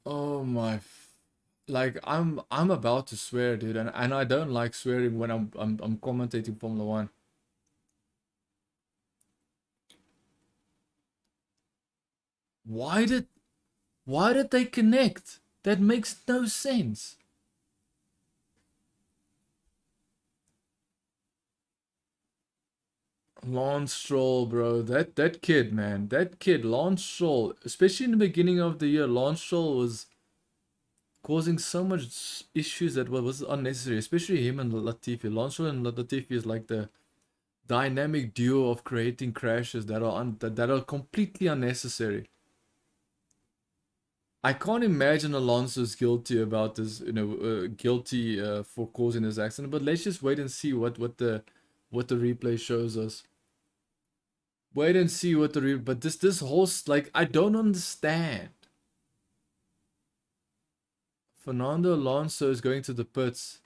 Oh my, like I'm about to swear, dude, and I don't like swearing when I'm commentating Formula 1. Why did they connect? That makes no sense. Lance Stroll, bro. That kid, man. That kid, Lance Stroll. Especially in the beginning of the year, Lance Stroll was causing so much issues that was unnecessary. Especially him and Latifi. Lance Stroll and Latifi is like the dynamic duo of creating crashes that are completely unnecessary. I can't imagine Alonso's guilty about this, guilty for causing this accident. But let's just wait and see what the replay shows us. Wait and see what the but this whole, like, I don't understand. Fernando Alonso is going to the pits.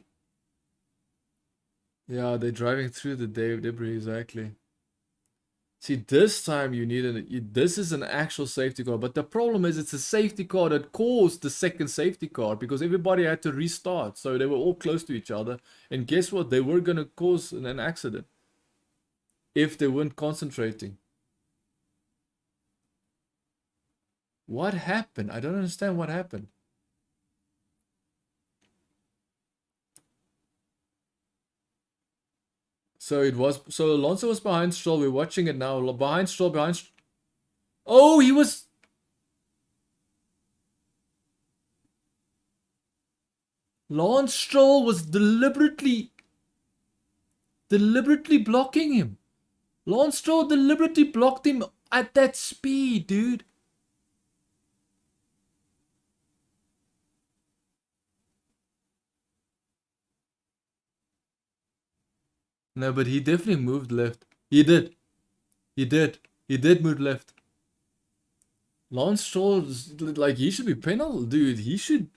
Yeah, they're driving through the debris, exactly. See, this time you need this is an actual safety car, but the problem is it's a safety car that caused the second safety car because everybody had to restart, so they were all close to each other, and guess what? They were gonna cause an accident. if they weren't concentrating. What happened? I don't understand what happened. So Alonso was behind Stroll. We're watching it now. Behind Stroll. Oh, he was. Lance Stroll was deliberately blocking him. Lance Stroll deliberately blocked him at that speed, dude. No, but he definitely moved left. He did move left. Lance Stroll, like, he should be penal, dude. He should.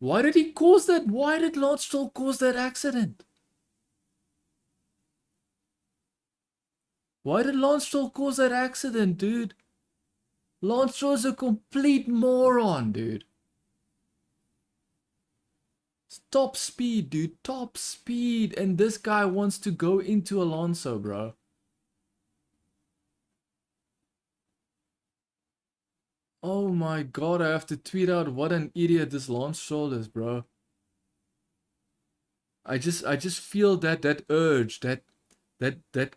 Why did he cause that? Why did Lance Stroll cause that accident? Why did Lance Stroll cause that accident, dude? Lance Stroll's a complete moron, dude. Top speed, dude. Top speed. And this guy wants to go into Alonso, bro. Oh my god, I have to tweet out what an idiot this Lance Stroll is, bro. I just feel that urge, that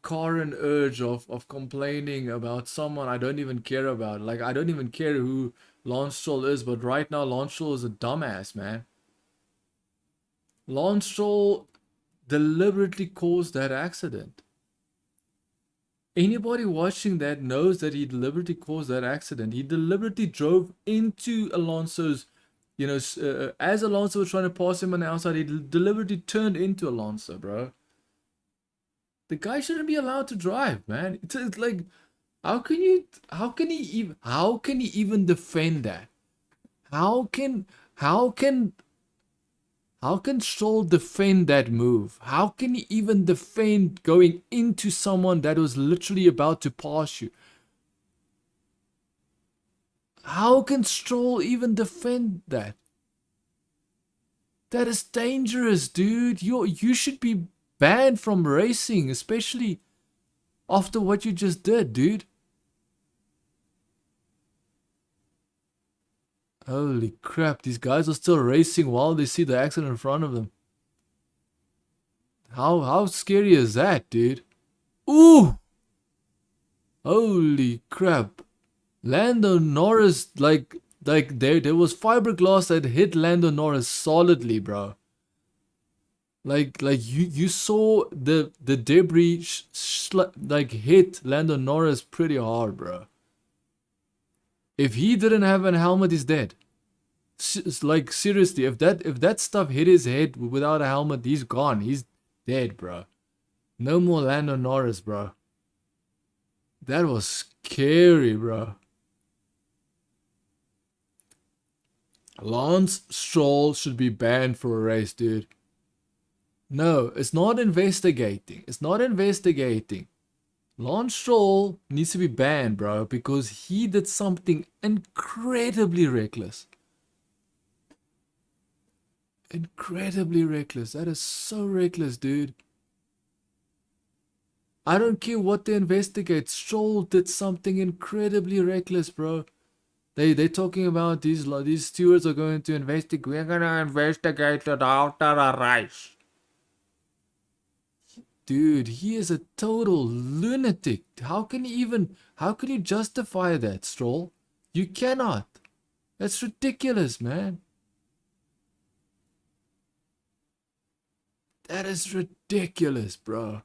current urge of complaining about someone I don't even care about. Like, I don't even care who Lance Stroll is, but right now Lance Stroll is a dumbass, man. Lance Stroll deliberately caused that accident. Anybody watching that knows that he deliberately caused that accident. He deliberately drove into Alonso's, as Alonso was trying to pass him on the outside, he deliberately turned into Alonso, bro. The guy shouldn't be allowed to drive, man. It's like, how can he even defend that? How can Stroll defend that move? How can he even defend going into someone that was literally about to pass you? How can Stroll even defend that? That is dangerous, dude. You should be banned from racing, especially after what you just did, dude. Holy crap, these guys are still racing while they see the accident in front of them. How scary is that, dude? Ooh! Holy crap. Lando Norris, like there was fiberglass that hit Lando Norris solidly, bro. Like you saw the debris hit Lando Norris pretty hard, bro. If he didn't have a helmet, he's dead. Like, seriously, if that stuff hit his head without a helmet, he's gone. He's dead, bro. No more Lando Norris, bro. That was scary, bro. Lance Stroll should be banned for a race, dude. No, it's not investigating. It's not investigating. Lance Stroll needs to be banned, bro, because he did something incredibly reckless. Incredibly reckless. That is so reckless, dude. I don't care what they investigate. Stroll did something incredibly reckless, bro. They're talking about these stewards are going to investigate. We're gonna investigate it after a race. Dude, he is a total lunatic. How can you justify that, Stroll? You cannot. That's ridiculous, man. That is ridiculous, bro.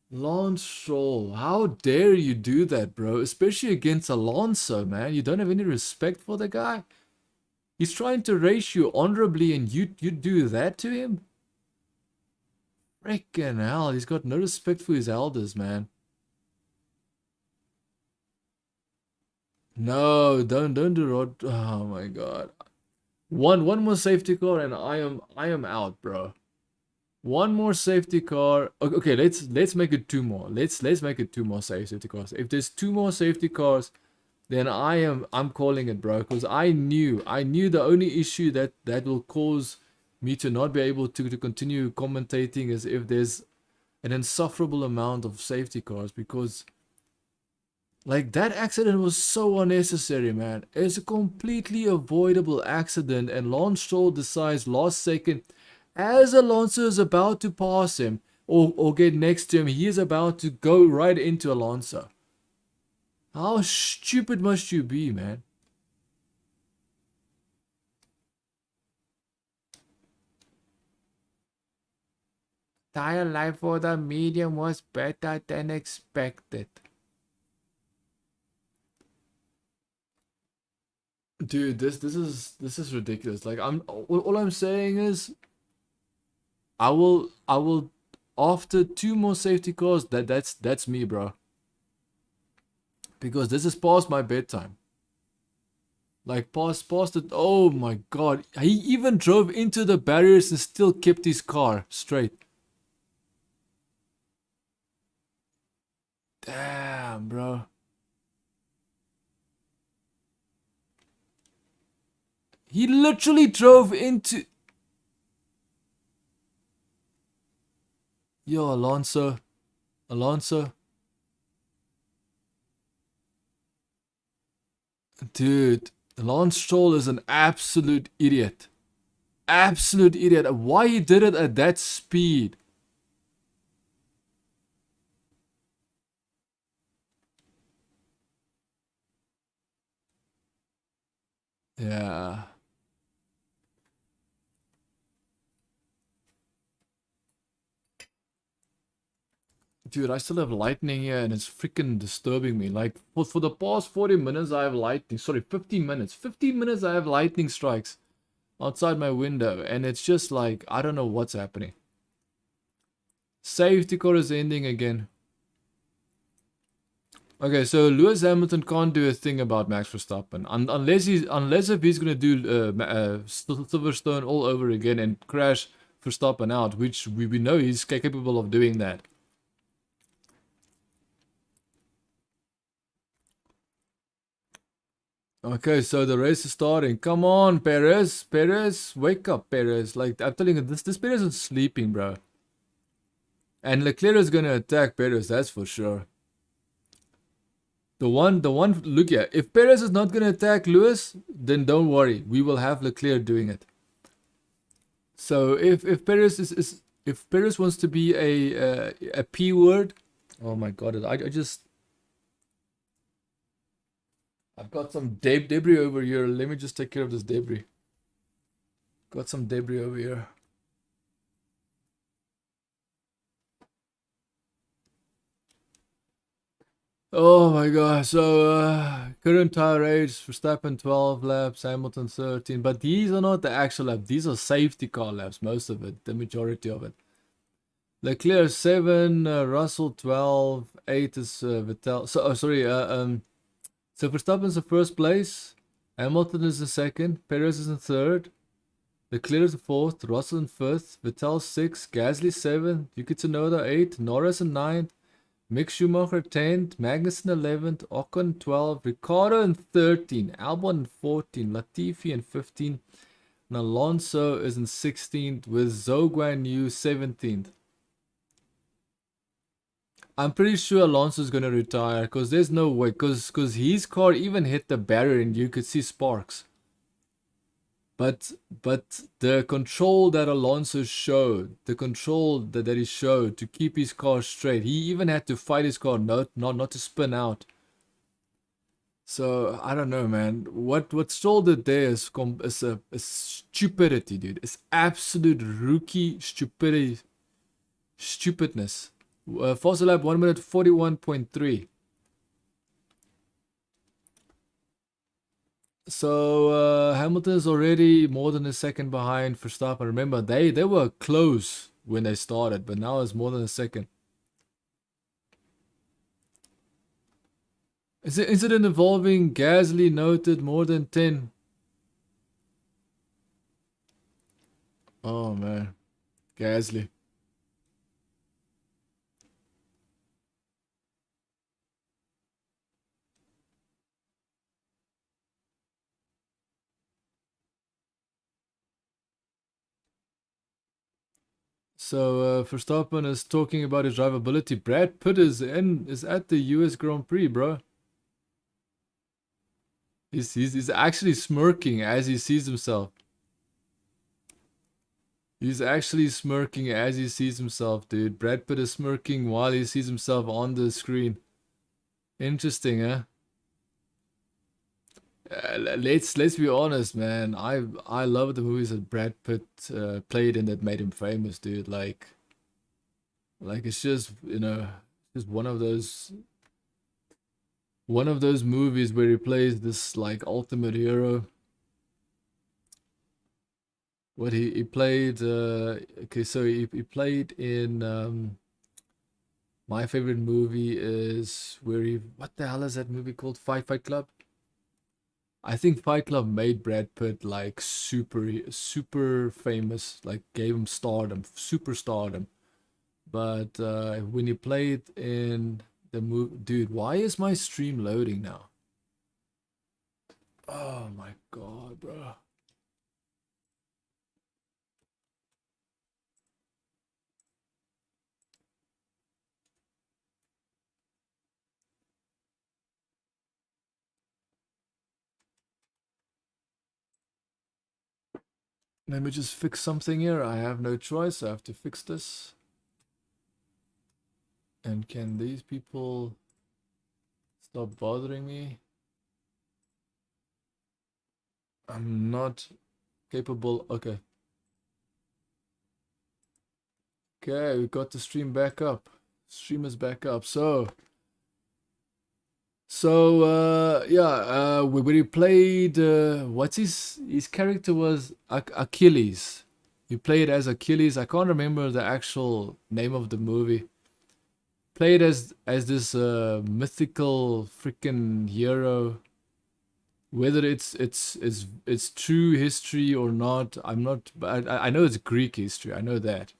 Lance Stroll, how dare you do that, bro? Especially against Alonso, man. You don't have any respect for the guy. He's trying to race you honorably and you do that to him? Freaking hell, he's got no respect for his elders, man. No, don't do road. Oh my god. One more safety car and I am out, bro. One more safety car. Okay, let's make it two more. Let's make it two more safety cars. If there's two more safety cars, then I'm calling it, bro. Because I knew the only issue that will cause me to not be able to continue commentating is if there's an insufferable amount of safety cars because like that accident was so unnecessary, man. It's a completely avoidable accident, and Lance Stroll decides last second, as Alonso is about to pass him or get next to him, he is about to go right into Alonso. How stupid must you be, man? Tire life for the medium was better than expected. Dude, this is ridiculous. Like all I'm saying is I will after 2 more safety cars that's me, bro. Because this is past my bedtime. Like past it. Oh my god. He even drove into the barriers and still kept his car straight. Damn, bro. He literally drove into Yo, Alonso. Alonso. Dude, Lance Stroll is an absolute idiot. Absolute idiot. Why he did it at that speed? Yeah. Dude, I still have lightning here and it's freaking disturbing me. Like, for the past 40 minutes I have lightning. Sorry, 15 minutes. 15 minutes I have lightning strikes outside my window. And it's just like, I don't know what's happening. Safety car is ending again. Okay, so Lewis Hamilton can't do a thing about Max Verstappen. Unless if he's going to do Silverstone all over again and crash Verstappen out. Which we know he's capable of doing that. Okay, so the race is starting. Come on, Perez. Perez, wake up, Perez. Like, I'm telling you, this Perez is sleeping, bro. And Leclerc is gonna attack Perez, that's for sure. Look here. If Perez is not gonna attack Lewis, then don't worry. We will have Leclerc doing it. So if Perez if Perez wants to be a P word, oh my god, I just I've got some debris over here. Let me just take care of this debris. Got some debris over here. Oh my god, so current tire age, Verstappen 12 laps, Hamilton 13, but these are not the actual laps, these are safety car laps, most of it, the majority of it. Leclerc 7, Russell 12, 8 is Vettel, so Verstappen's in first place, Hamilton is in second, Perez is in third, Leclerc is in fourth, Russell in fifth, Vettel 6, Gasly 7, Yuki Tsunoda 8, Norris in ninth, Mick Schumacher 10th, Magnussen 11th, Ocon 12th, Ricciardo in 13th, Albon in 14th, Latifi in 15th, and Alonso is in 16th with Zhou Guanyu 17th. I'm pretty sure Alonso is gonna retire because there's no way, because his car even hit the barrier and you could see sparks. But the control that Alonso showed, the control that he showed to keep his car straight, he even had to fight his car not to spin out. So I don't know, man. What Stroll did there is a stupidity, dude. It's absolute rookie stupidness. Fossil lap 1 minute 41.3. So Hamilton is already more than a second behind Verstappen. Remember, they were close when they started, but now it's more than a second. Is the incident involving Gasly noted more than 10? Oh man, Gasly. So Verstappen is talking about his drivability. Brad Pitt is at the US Grand Prix, bro. He's actually smirking as he sees himself. He's actually smirking as he sees himself, dude. Brad Pitt is smirking while he sees himself on the screen. Interesting, huh? Let's be honest, man. I love the movies that Brad Pitt played in that made him famous, dude. Like it's just just one of those movies where he plays this like ultimate hero. What he played okay, so he played in my favorite movie is where he what the hell is that movie called? Fight Club? I think Fight Club made Brad Pitt like super famous, like gave him stardom, super stardom. But when he played in the movie, dude, why is my stream loading now? Oh my god, bro. Let me just fix something here. I have no choice. I have to fix this. And can these people stop bothering me? I'm not capable. Okay. Okay, we got the stream back up. Stream is back up. Yeah, when he played what's his character was Achilles. He played as Achilles. I can't remember the actual name of the movie. Played as this mythical freaking hero. Whether it's true history or not, I'm not. I know it's Greek history. I know that.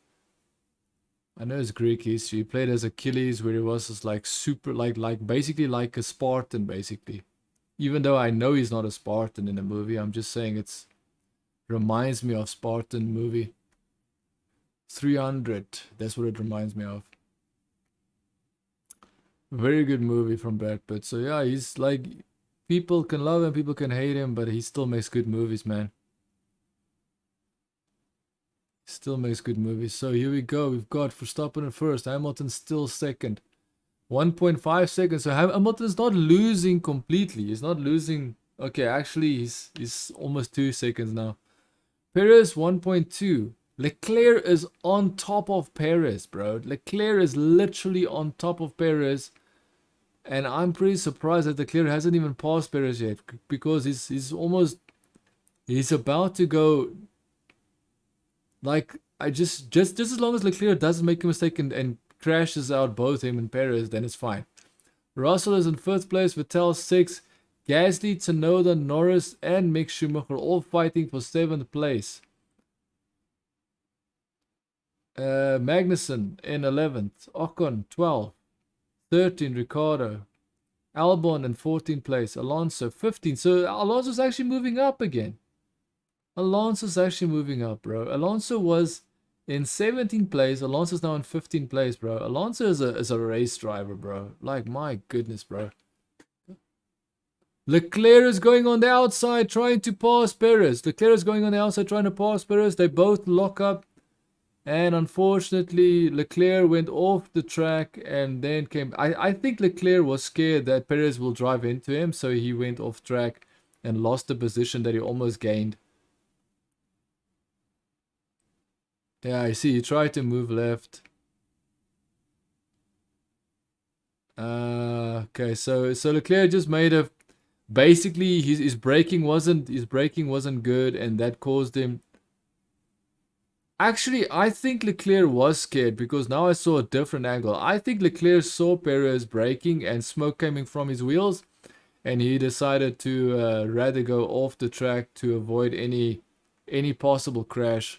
I know it's Greek history. He played as Achilles, where he was just like super, like basically like a Spartan, basically. Even though I know he's not a Spartan in the movie, I'm just saying it's reminds me of Spartan movie. 300. That's what it reminds me of. Very good movie from Brad Pitt. So yeah, he's like people can love him, people can hate him, but he still makes good movies, man. Still makes good movies. So here we go. We've got Verstappen in first. Hamilton still second. 1.5 seconds. So Hamilton's not losing completely. He's not losing. Okay, actually, he's almost 2 seconds now. Perez 1.2. Leclerc is on top of Perez, bro. Leclerc is literally on top of Perez. And I'm pretty surprised that Leclerc hasn't even passed Perez yet. Because he's about to go. Like, just as long as Leclerc doesn't make a mistake and crashes out both him and Perez, then it's fine. Russell is in 5th place, Vettel 6th, Gasly, Tsunoda, Norris, and Mick Schumacher all fighting for 7th place. Magnussen in 11th, Ocon 12th, 13th Ricardo, Albon in 14th place, Alonso 15th. So Alonso's actually moving up again. Alonso's actually moving up, bro. Alonso was in 17th place. Alonso's now in 15th place, bro. Alonso is a race driver, bro. Like, my goodness, bro. Leclerc is going on the outside trying to pass Perez. Leclerc is going on the outside trying to pass Perez. They both lock up. And unfortunately, Leclerc went off the track and then came. I think Leclerc was scared that Perez will drive into him. So he went off track and lost the position that he almost gained. Yeah, I see. He tried to move left. Okay, so Leclerc just made a basically his braking wasn't good, and that caused him. Actually, I think Leclerc was scared because now I saw a different angle. I think Leclerc saw Perez braking and smoke coming from his wheels, and he decided to rather go off the track to avoid any possible crash.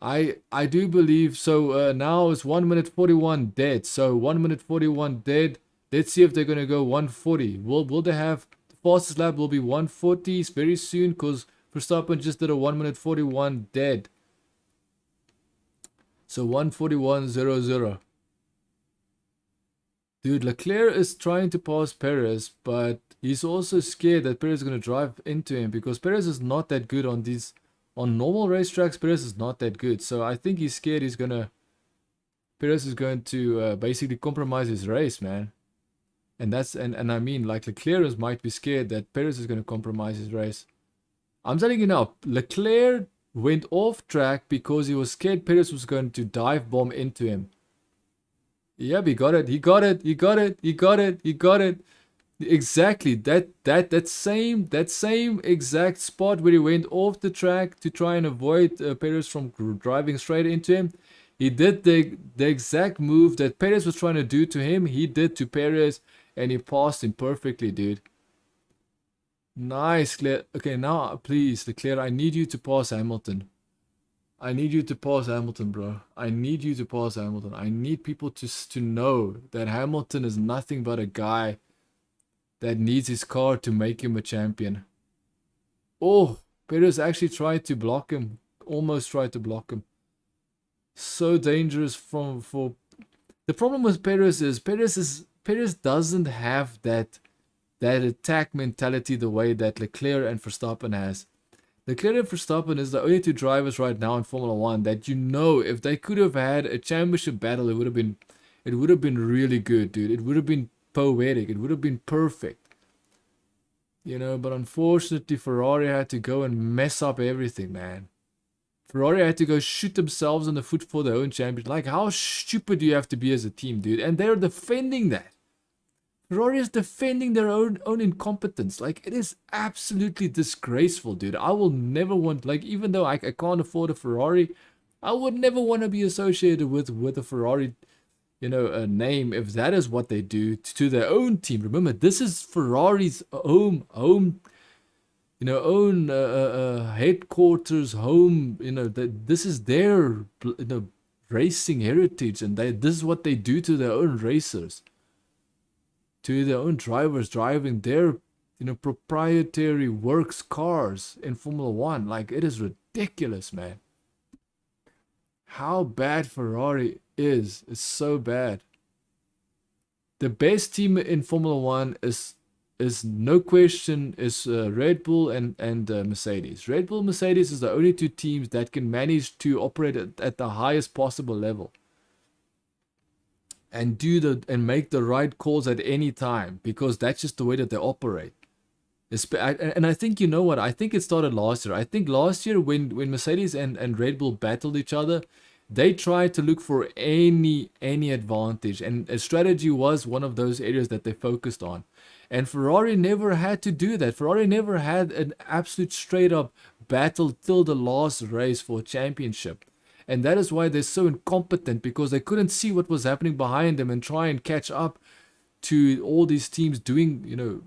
I do believe so. Now it's 1 minute 41 dead. So 1 minute 41 dead. Let's see if they're gonna go 140. Will they have the fastest lap will be 140 very soon because Verstappen just did a 1 minute 41 dead. So 141.00. Dude, Leclerc is trying to pass Perez, but he's also scared that Perez is going to drive into him because Perez is not that good on these. On normal racetracks, Perez is not that good. So I think he's scared Perez is going to basically compromise his race, man. And I mean, like, Leclerc might be scared that Perez is going to compromise his race. I'm telling you now, Leclerc went off track because he was scared Perez was going to dive bomb into him. Yep, he got it. He got it. He got it. He got it. He got it. Exactly. That same exact spot where he went off the track to try and avoid Perez from driving straight into him. He did the exact move that Perez was trying to do to him. He did to Perez, and he passed him perfectly, dude. Nice, Leclerc. Okay, now please, Leclerc, I need you to pass Hamilton. I need you to pass Hamilton, bro. I need you to pass Hamilton. I need people to know that Hamilton is nothing but a guy that needs his car to make him a champion. Oh, Perez actually tried to block him. Almost tried to block him. So dangerous for the problem with Perez is Perez doesn't have that attack mentality the way that Leclerc and Verstappen has. Leclerc and Verstappen is the only two drivers right now in Formula 1 that, you know, if they could have had a championship battle, it would have been really good, dude. It would have been poetic. It would have been perfect. You know, but unfortunately Ferrari had to go and mess up everything, man. Ferrari had to go shoot themselves in the foot for their own championship. Like, how stupid do you have to be as a team, dude? And they're defending that. Ferrari is defending their own incompetence. Like, it is absolutely disgraceful, dude. I will never want, like, even though I can't afford a Ferrari, I would never want to be associated with a Ferrari, you know, a name if that is what they do to their own team. Remember, this is Ferrari's home, you know, own headquarters, home. You know, this is their, you know, racing heritage, and this is what they do to their own racers. To their own drivers driving their, you know, proprietary works cars in Formula 1. Like, it is ridiculous, man. How bad Ferrari is so bad. The best team in Formula 1 is no question is Red Bull and Mercedes. Red Bull, Mercedes is the only two teams that can manage to operate at the highest possible level. And make the right calls at any time, because that's just the way that they operate. And I think, you know what, I think it started last year. I think last year when Mercedes and Red Bull battled each other, they tried to look for any advantage, and a strategy was one of those areas that they focused on. And Ferrari never had to do that. Ferrari never had an absolute straight up battle till the last race for a championship. And that is why they're so incompetent, because they couldn't see what was happening behind them and try and catch up to all these teams doing, you know,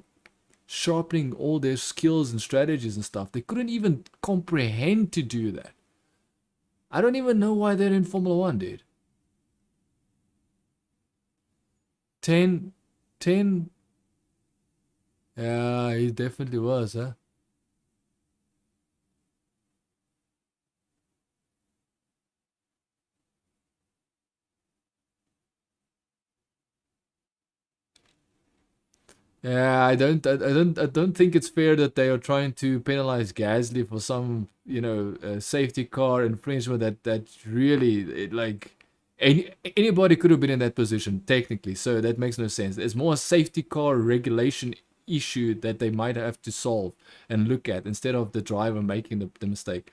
sharpening all their skills and strategies and stuff. They couldn't even comprehend to do that. I don't even know why they're in Formula 1, dude. 10. Yeah, he definitely was, huh? Yeah, I don't think it's fair that they are trying to penalize Gasly for some, you know, safety car infringement that really, like, anybody could have been in that position technically. So that makes no sense. It's more a safety car regulation issue that they might have to solve and look at, instead of the driver making the mistake.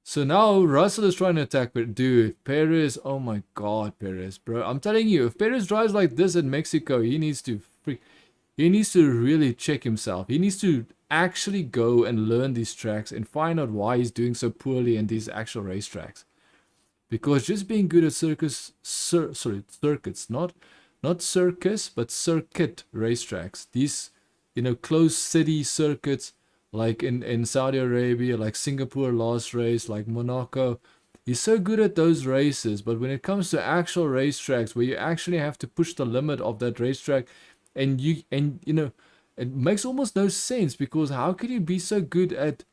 So now Russell is trying to attack, but dude, Perez, oh my god, Perez, bro. I'm telling you, if Perez drives like this in Mexico, he needs to really check himself. He needs to actually go and learn these tracks and find out why he's doing so poorly in these actual racetracks. Because just being good at circuits, not circus, but circuit racetracks. These, you know, closed city circuits, like in Saudi Arabia, like Singapore last race, like Monaco. He's so good at those races, but when it comes to actual racetracks where you actually have to push the limit of that racetrack, and you know, it makes almost no sense, because how can you be so good at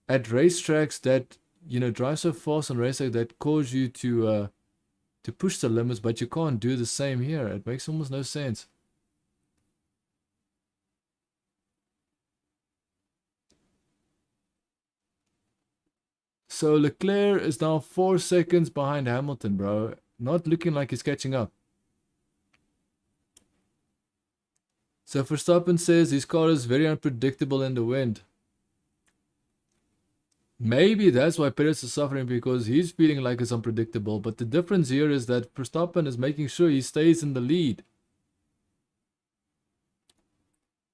racetracks that drive so fast on racetrack that cause you to push the limits, but you can't do the same here. It makes almost no sense. So Leclerc is now 4 seconds behind Hamilton, bro. Not looking like he's catching up. So Verstappen says his car is very unpredictable in the wind. Maybe that's why Perez is suffering, because he's feeling like it's unpredictable. But the difference here is that Verstappen is making sure he stays in the lead.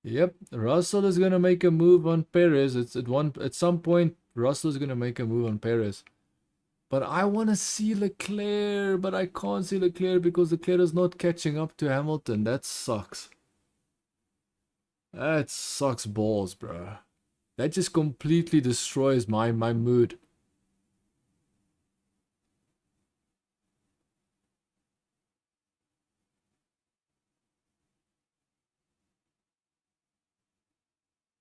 Yep, Russell is gonna make a move on Perez. At some point Russell is gonna make a move on Perez. But I want to see Leclerc, but I can't see Leclerc because Leclerc is not catching up to Hamilton. That sucks. That sucks balls, bro. That just completely destroys my mood.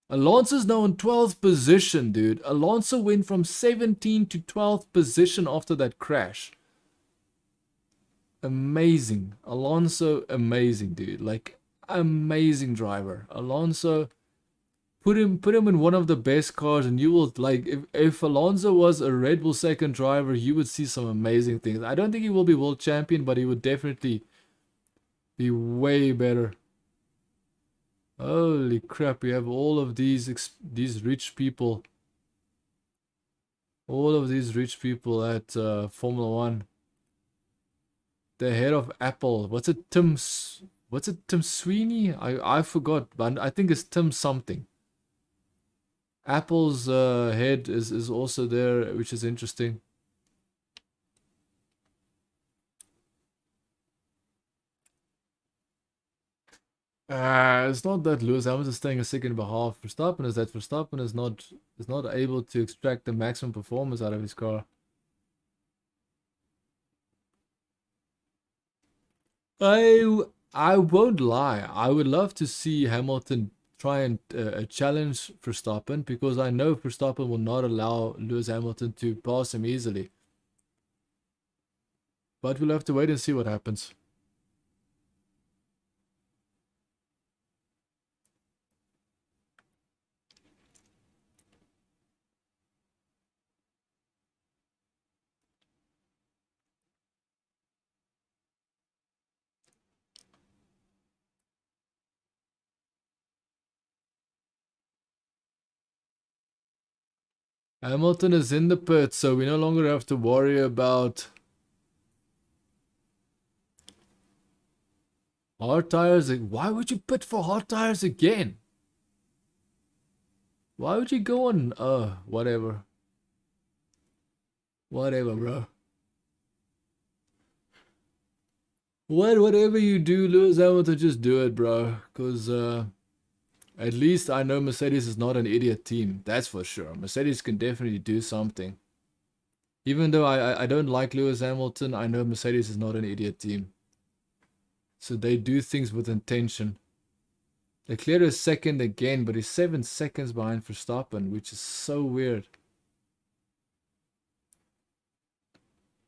Alonso's now in 12th position, dude. Alonso went from 17th to 12th position after that crash. Amazing. Alonso, amazing, dude. Like, amazing driver. Alonso, put him in one of the best cars and you will, like, if Alonso was a Red Bull second driver, you would see some amazing things. I don't think he will be world champion, but he would definitely be way better. Holy crap, we have all of these rich people. All of these rich people at Formula 1. The head of Apple. What's it, Tim Sweeney? I forgot, but I think it's Tim something. Apple's head is also there, which is interesting. It's not that Lewis Hamilton is staying a second behind Verstappen. Is that Verstappen is not able to extract the maximum performance out of his car. I won't lie. I would love to see Hamilton try and challenge Verstappen, because I know Verstappen will not allow Lewis Hamilton to pass him easily. But we'll have to wait and see what happens. Hamilton is in the pit, so we no longer have to worry about hard tires. Why would you pit for hard tires again? Why would you go on? Whatever. Whatever, bro. Whatever you do, Lewis Hamilton, just do it, bro. Because at least I know Mercedes is not an idiot team. That's for sure. Mercedes can definitely do something. Even though I don't like Lewis Hamilton, I know Mercedes is not an idiot team. So they do things with intention. Leclerc is second again, but he's 7 seconds behind Verstappen, which is so weird.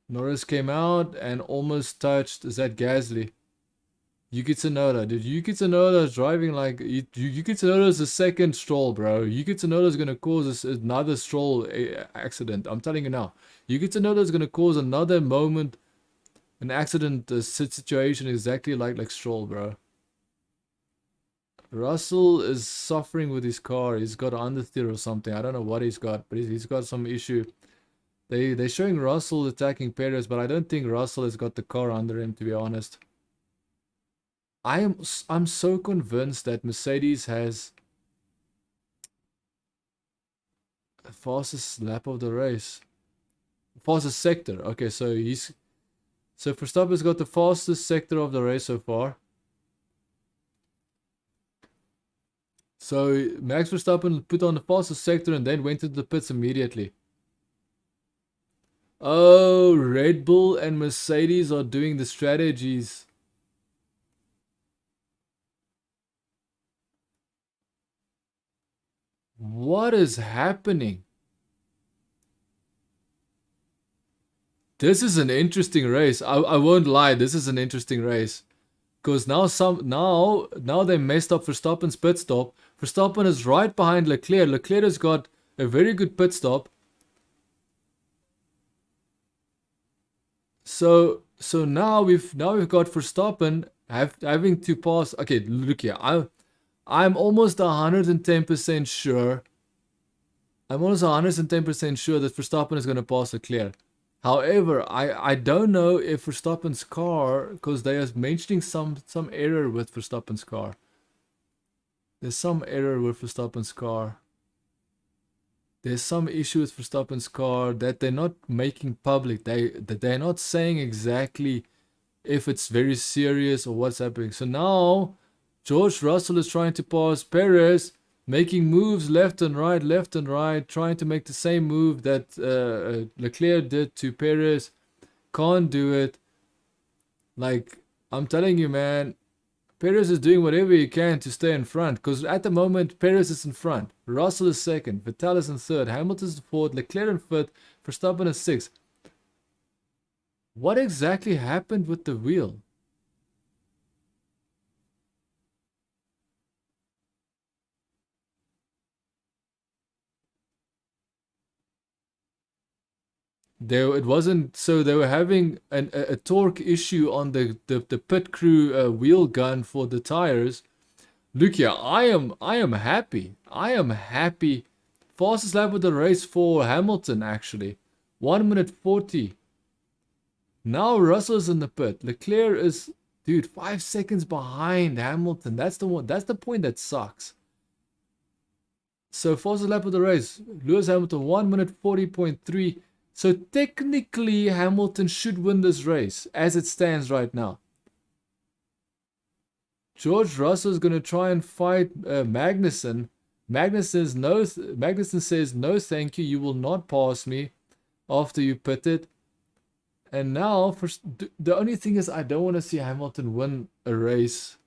Norris came out and almost touched, is that Gasly? Yuki Tsunoda. Dude, Yuki Tsunoda is driving like... Yuki Tsunoda is the second Stroll, bro. Yuki Tsunoda is going to cause another Stroll accident. I'm telling you now. Yuki Tsunoda is going to cause another moment, an accident situation exactly like Stroll, bro. Russell is suffering with his car. He's got understeer or something. I don't know what he's got, but he's got some issue. They're showing Russell attacking Perez, but I don't think Russell has got the car under him, to be honest. I'm so convinced that Mercedes has the fastest lap of the race. Fastest sector. Okay, so Verstappen's got the fastest sector of the race so far. So Max Verstappen put on the fastest sector and then went to the pits immediately. Oh, Red Bull and Mercedes are doing the strategies. What is happening? This is an interesting race. I won't lie. This is an interesting race. Because now they messed up Verstappen's pit stop. Verstappen is right behind Leclerc. Leclerc has got a very good pit stop. So now we've got Verstappen having to pass. Okay, look here. I'm almost 110% sure. I'm almost 110% sure that Verstappen is going to pass Leclerc. However, I don't know if Verstappen's car, because they are mentioning some error with Verstappen's car. There's some error with Verstappen's car. There's some issue with Verstappen's car that they're not making public. They're not saying exactly if it's very serious or what's happening. So now George Russell is trying to pass Perez, making moves left and right, trying to make the same move that Leclerc did to Perez. Can't do it. Like, I'm telling you, man, Perez is doing whatever he can to stay in front. Because at the moment, Perez is in front. Russell is second. Vettel is in third. Hamilton is fourth. Leclerc in fifth. Verstappen is sixth. What exactly happened with the wheel? It wasn't, so they were having a torque issue on the pit crew wheel gun for the tires. Look here, I am happy. I am happy. Fastest lap of the race for Hamilton, actually. 1 minute 40. Now Russell's in the pit. Leclerc is, dude, 5 seconds behind Hamilton. That's the point that sucks. So fastest lap of the race, Lewis Hamilton, 1 minute 40.3. So technically, Hamilton should win this race as it stands right now. George Russell is going to try and fight Magnussen. Magnussen says, no thank you, you will not pass me after you pitted. And now, the only thing is I don't want to see Hamilton win a race.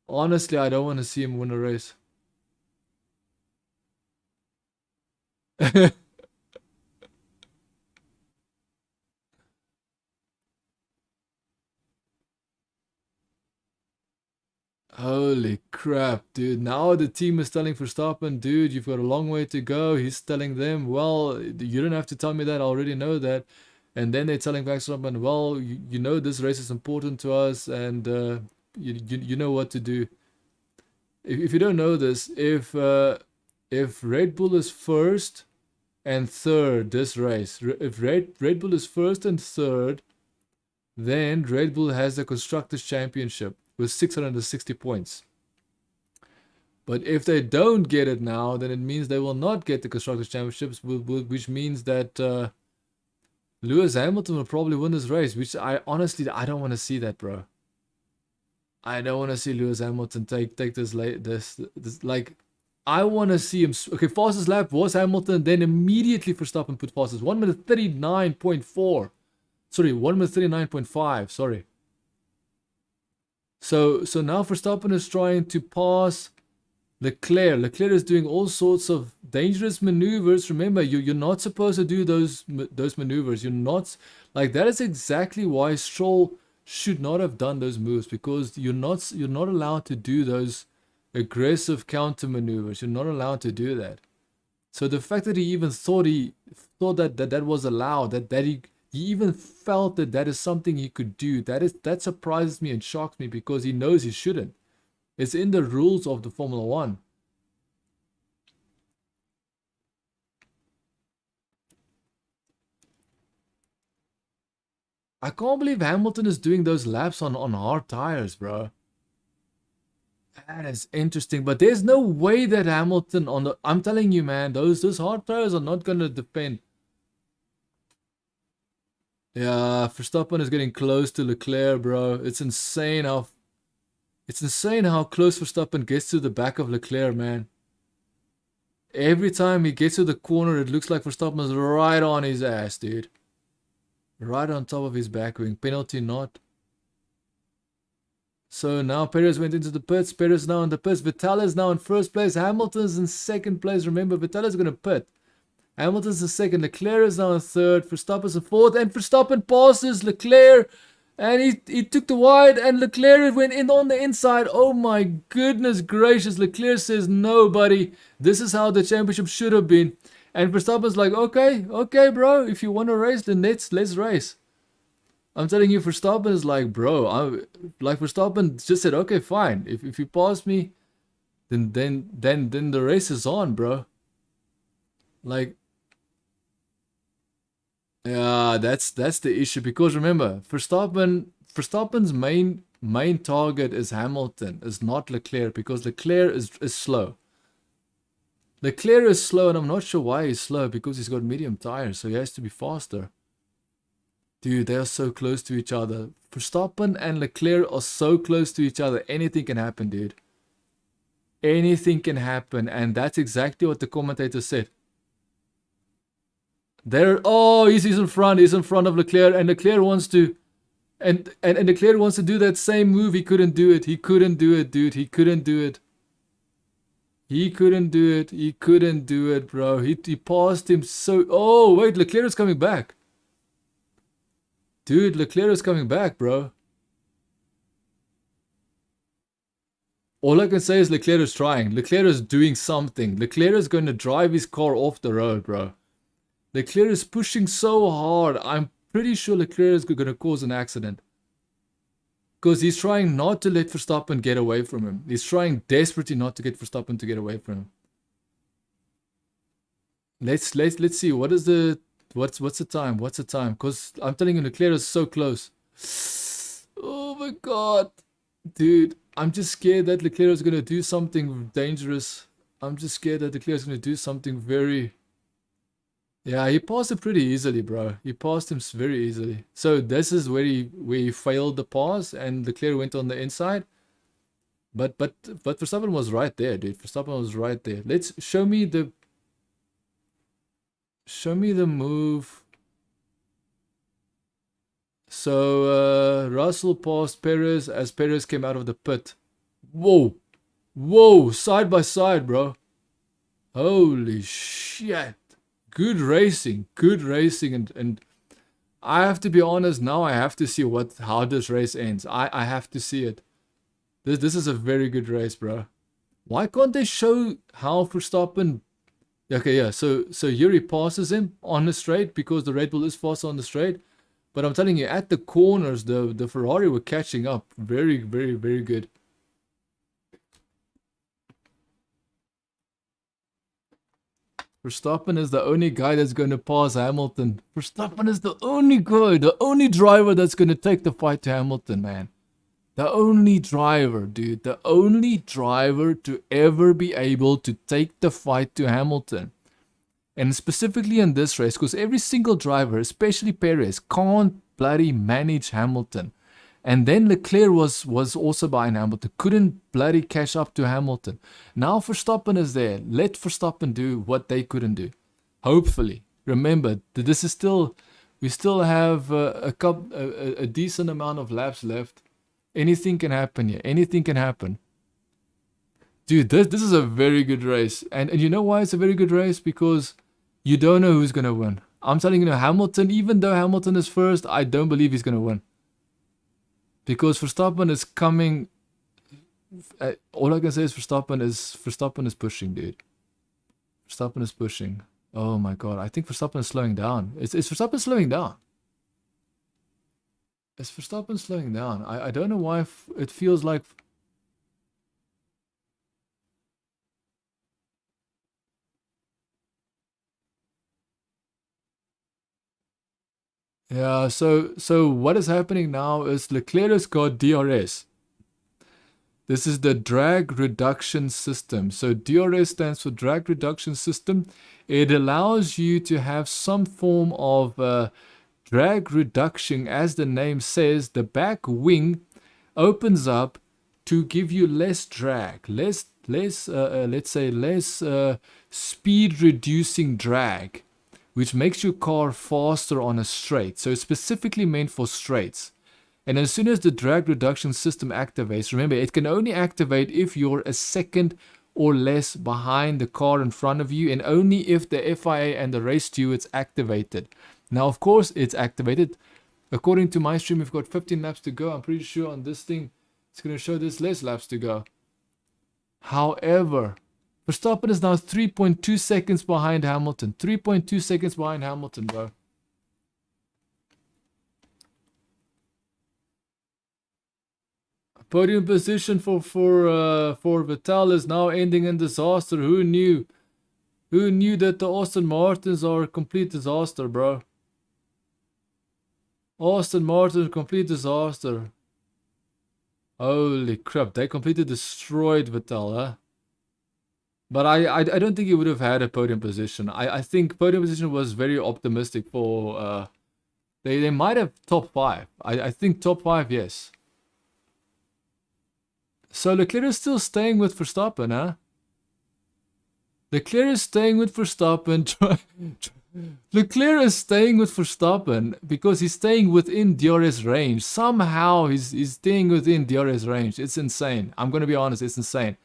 Honestly, I don't want to see him win a race. Holy crap, dude. Now the team is telling Verstappen, dude, you've got a long way to go. He's telling them, well, you don't have to tell me that. I already know that. And then they're telling Verstappen, well, you know this race is important to us and you know what to do. If you don't know this, if Red Bull is first and third this race, if Red Bull is first and third, then Red Bull has the Constructors' Championship with 660 points. But if they don't get it now, then it means they will not get the Constructors' Championships, which means that Lewis Hamilton will probably win this race, which I honestly don't want to see that, bro. I don't want to see Lewis Hamilton take this like, I want to see him. Okay, fastest lap was Hamilton, then immediately Verstappen put fastest. 1 minute 39.4. Sorry, 1 minute 39.5. Sorry. So now Verstappen is trying to pass Leclerc. Leclerc is doing all sorts of dangerous maneuvers. Remember, you're not supposed to do those maneuvers. You're not, like, that is exactly why Stroll should not have done those moves, because you're not allowed to do those aggressive counter maneuvers. You're not allowed to do that. So the fact that he even thought that was allowed, that he even felt that is something he could do, that surprises me and shocks me, because he knows he shouldn't. It's in the rules of the Formula 1. I can't believe Hamilton is doing those laps on hard tires, bro. That is interesting, but there's no way that Hamilton I'm telling you, man, those hard tires are not gonna defend. Yeah, Verstappen is getting close to Leclerc, bro. It's insane how close Verstappen gets to the back of Leclerc, man. Every time he gets to the corner, it looks like Verstappen is right on his ass, dude. Right on top of his back wing. Penalty not. So now Perez went into the pits. Perez now in the pits. Vettel is now in first place. Hamilton's in second place. Remember, Vettel is going to pit. Hamilton's the second. Leclerc is now a third. Verstappen's a fourth. And Verstappen passes Leclerc. And he took the wide. And Leclerc went in on the inside. Oh my goodness gracious. Leclerc says, no, buddy. This is how the championship should have been. And Verstappen's like, okay, bro. If you want to race, then let's race. I'm telling you, Verstappen is like, bro. Verstappen just said, okay, fine. If you pass me, then the race is on, bro. Like, yeah, that's the issue, because remember, Verstappen's main target is Hamilton, is not Leclerc, because Leclerc is slow. Leclerc is slow, and I'm not sure why he's slow, because he's got medium tires, so he has to be faster. Dude, they are so close to each other. Verstappen and Leclerc are so close to each other. Anything can happen, dude. Anything can happen, and that's exactly what the commentator said. He's in front. He's in front of Leclerc, and Leclerc wants to, and Leclerc wants to do that same move. He couldn't do it. He couldn't do it, dude. He couldn't do it. He couldn't do it. He couldn't do it, bro. He passed him so. Oh wait, Leclerc is coming back. Dude, Leclerc is coming back, bro. All I can say is Leclerc is trying. Leclerc is doing something. Leclerc is going to drive his car off the road, bro. Leclerc is pushing so hard. I'm pretty sure Leclerc is going to cause an accident. Because he's trying not to let Verstappen get away from him. He's trying desperately not to get Verstappen to get away from him. Let's see. What's the time? What's the time? Because I'm telling you, Leclerc is so close. Oh my god. Dude, I'm just scared that Leclerc is going to do something dangerous. I'm just scared that Leclerc is going to do something very... Yeah, he passed it pretty easily, bro. He passed him very easily. So this is where he failed the pass, and Leclerc went on the inside. But Verstappen was right there, dude. Verstappen was right there. Let's show me the move. So Russell passed Perez as Perez came out of the pit. Whoa, side by side, bro. Holy shit. Good racing, and I have to be honest, now I have to see how this race ends. I have to see it. This is a very good race, bro. Why can't they show how Verstappen... Okay, yeah, so Yuri passes him on the straight because the Red Bull is faster on the straight. But I'm telling you, at the corners, the Ferrari were catching up. Very, very, very good. Verstappen is the only guy that's going to pass Hamilton. Verstappen is the only guy, the only driver that's going to take the fight to Hamilton, man. The only driver, dude. The only driver to ever be able to take the fight to Hamilton. And specifically in this race, because every single driver, especially Perez, can't bloody manage Hamilton. And then Leclerc was also behind Hamilton. Couldn't bloody catch up to Hamilton. Now Verstappen is there. Let Verstappen do what they couldn't do. Hopefully. Remember, this is still... We still have a decent amount of laps left. Anything can happen here. Anything can happen. Dude, this is a very good race. And you know why it's a very good race? Because you don't know who's going to win. I'm telling you, Hamilton, even though Hamilton is first, I don't believe he's going to win. Because Verstappen is coming. All I can say is Verstappen is pushing, dude. Verstappen is pushing. Oh my god, I think Verstappen is slowing down. Is Verstappen slowing down? Is Verstappen slowing down? I don't know why it feels like. Yeah, so what is happening now is Leclerc has got DRS. This is the drag reduction system. So DRS stands for drag reduction system. It allows you to have some form of drag reduction. As the name says, the back wing opens up to give you less drag, let's say less speed reducing drag, which makes your car faster on a straight. So it's specifically meant for straights. And as soon as the drag reduction system activates, remember, it can only activate if you're a second or less behind the car in front of you, and only if the FIA and the race steward's activated. Now, of course, it's activated. According to my stream, we've got 15 laps to go. I'm pretty sure on this thing, it's going to show there's less laps to go. However, Verstappen is now 3.2 seconds behind Hamilton. 3.2 seconds behind Hamilton, bro. Podium position for Vettel is now ending in disaster. Who knew? Who knew that the Aston Martins are a complete disaster, bro? Aston Martin, complete disaster. Holy crap, they completely destroyed Vettel, huh? But I don't think he would have had a podium position. I think podium position was very optimistic for they might have top 5. I think top 5, yes. So Leclerc is still staying with Verstappen, huh? Leclerc is staying with Verstappen. Leclerc is staying with Verstappen because he's staying within DRS range. Somehow he's staying within DRS range. It's insane. I'm going to be honest, it's insane.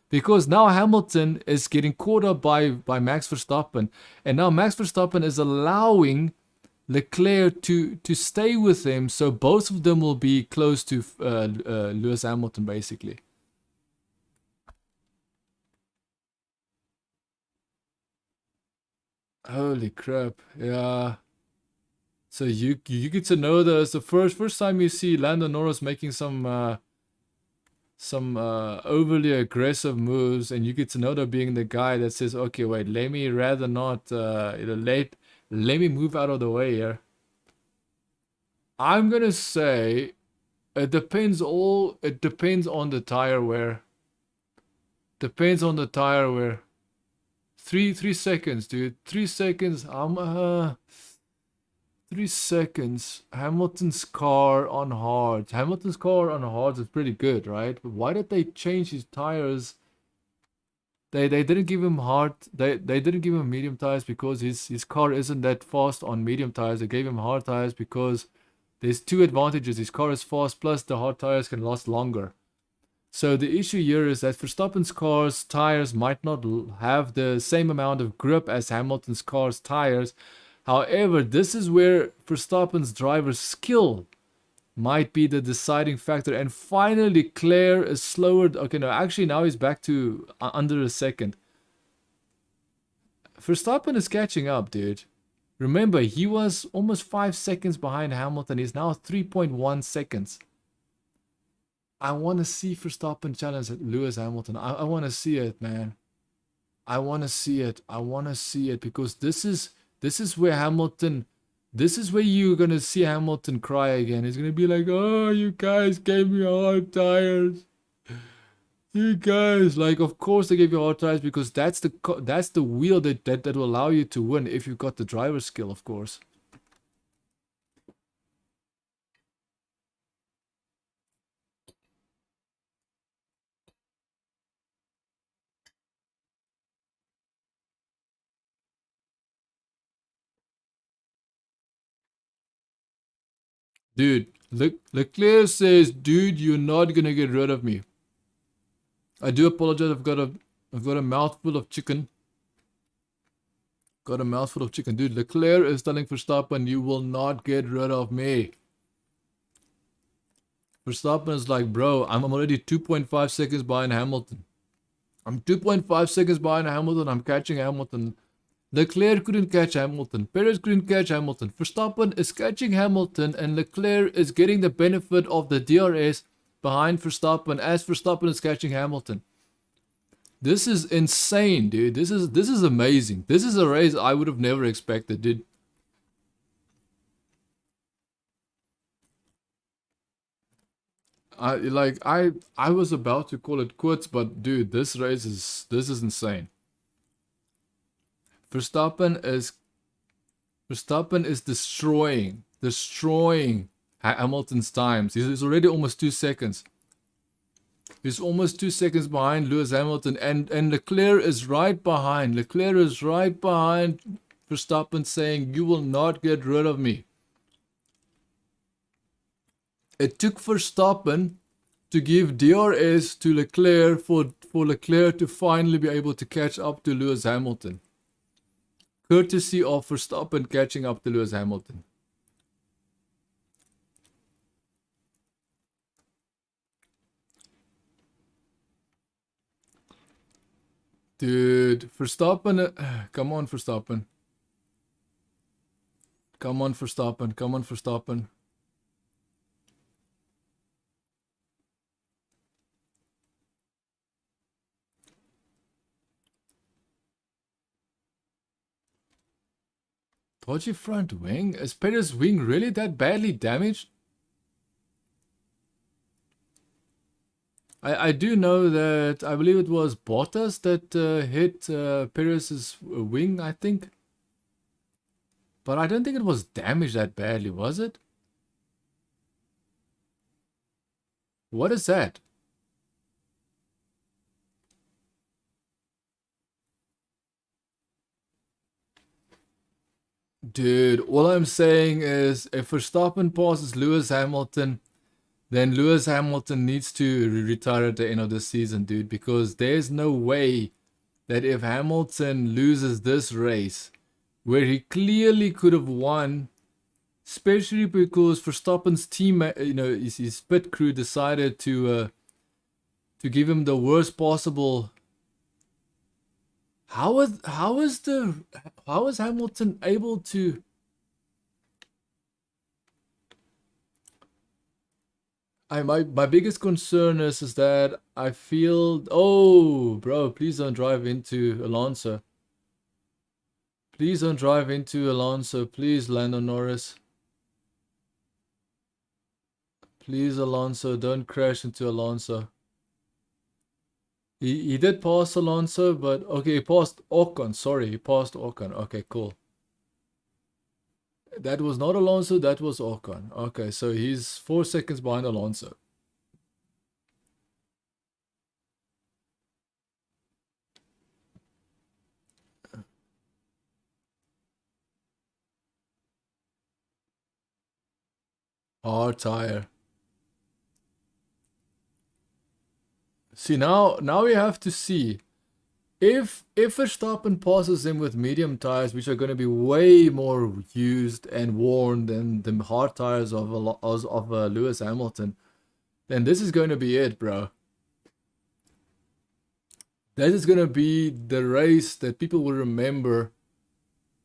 Because now Hamilton is getting caught up by Max Verstappen. And now Max Verstappen is allowing Leclerc to stay with him. So both of them will be close to Lewis Hamilton, basically. Holy crap. Yeah. So you get to know it's the first time you see Lando Norris making some overly aggressive moves, and you get to know being the guy that says, okay, wait, let me rather not let me move out of the way here. I'm gonna say it depends on the tire wear. Depends on the tire wear. 3 seconds, dude. 3 seconds. 3 seconds. Hamilton's car on hard. Hamilton's car on hard is pretty good, right? But why did they change his tires? They didn't give him hard. They didn't give him medium tires because his car isn't that fast on medium tires. They gave him hard tires because there's 2 advantages. His car is fast, plus the hard tires can last longer. So the issue here is that Verstappen's car's tires might not have the same amount of grip as Hamilton's car's tires. However, this is where Verstappen's driver's skill might be the deciding factor. And finally, Leclerc is slower. Okay, no, actually now he's back to under a second. Verstappen is catching up, dude. Remember, he was almost 5 seconds behind Hamilton. He's now 3.1 seconds. I want to see Verstappen challenge Lewis Hamilton. I want to see it, man. I want to see it. I want to see it because this is where Hamilton. This is where you're gonna see Hamilton cry again. He's gonna be like, "Oh, you guys gave me hard tires. You guys, like, of course they gave you hard tires because that's the wheel that will allow you to win if you've got the driver skill, of course." Dude, Leclerc says, "Dude, you're not gonna get rid of me." I do apologize. I've got a mouthful of chicken. Got a mouthful of chicken, dude. Leclerc is telling Verstappen, "You will not get rid of me." Verstappen is like, "Bro, I'm already 2.5 seconds behind Hamilton. I'm 2.5 seconds behind Hamilton. I'm catching Hamilton." Leclerc couldn't catch Hamilton. Perez couldn't catch Hamilton. Verstappen is catching Hamilton, and Leclerc is getting the benefit of the DRS behind Verstappen as Verstappen is catching Hamilton. This is insane, dude. This is amazing. This is a race I would have never expected, dude. I was about to call it quits, but dude, this is insane. Verstappen is destroying Hamilton's times. He's already almost 2 seconds. He's almost 2 seconds behind Lewis Hamilton, and Leclerc is right behind. Leclerc is right behind Verstappen, saying, "You will not get rid of me." It took Verstappen to give DRS to Leclerc for Leclerc to finally be able to catch up to Lewis Hamilton. Courtesy of Verstappen catching up to Lewis Hamilton. Dude, Verstappen, come on Verstappen. Come on Verstappen, come on Verstappen. Dodgy front wing? Is Perez's wing really that badly damaged? I do know that, I believe it was Bottas that hit Perez's wing, I think. But I don't think it was damaged that badly, was it? What is that? Dude, all I'm saying is if Verstappen passes Lewis Hamilton, then Lewis Hamilton needs to retire at the end of the season, dude, because there's no way that if Hamilton loses this race, where he clearly could have won, especially because Verstappen's team, his pit crew decided to give him the worst possible. How is Hamilton able to? My biggest concern is that I feel, oh bro, please don't drive into Alonso. Please don't drive into Alonso. Please, Lando Norris. Please, Alonso, don't crash into Alonso. He did pass Alonso, but okay, he passed Ocon. Sorry, he passed Ocon. Okay, cool. That was not Alonso, that was Ocon. Okay, so he's 4 seconds behind Alonso. Hard tire. See, now we have to see if Verstappen passes him with medium tires, which are going to be way more used and worn than the hard tires of Lewis Hamilton, then this is going to be it, bro. That is going to be the race that people will remember,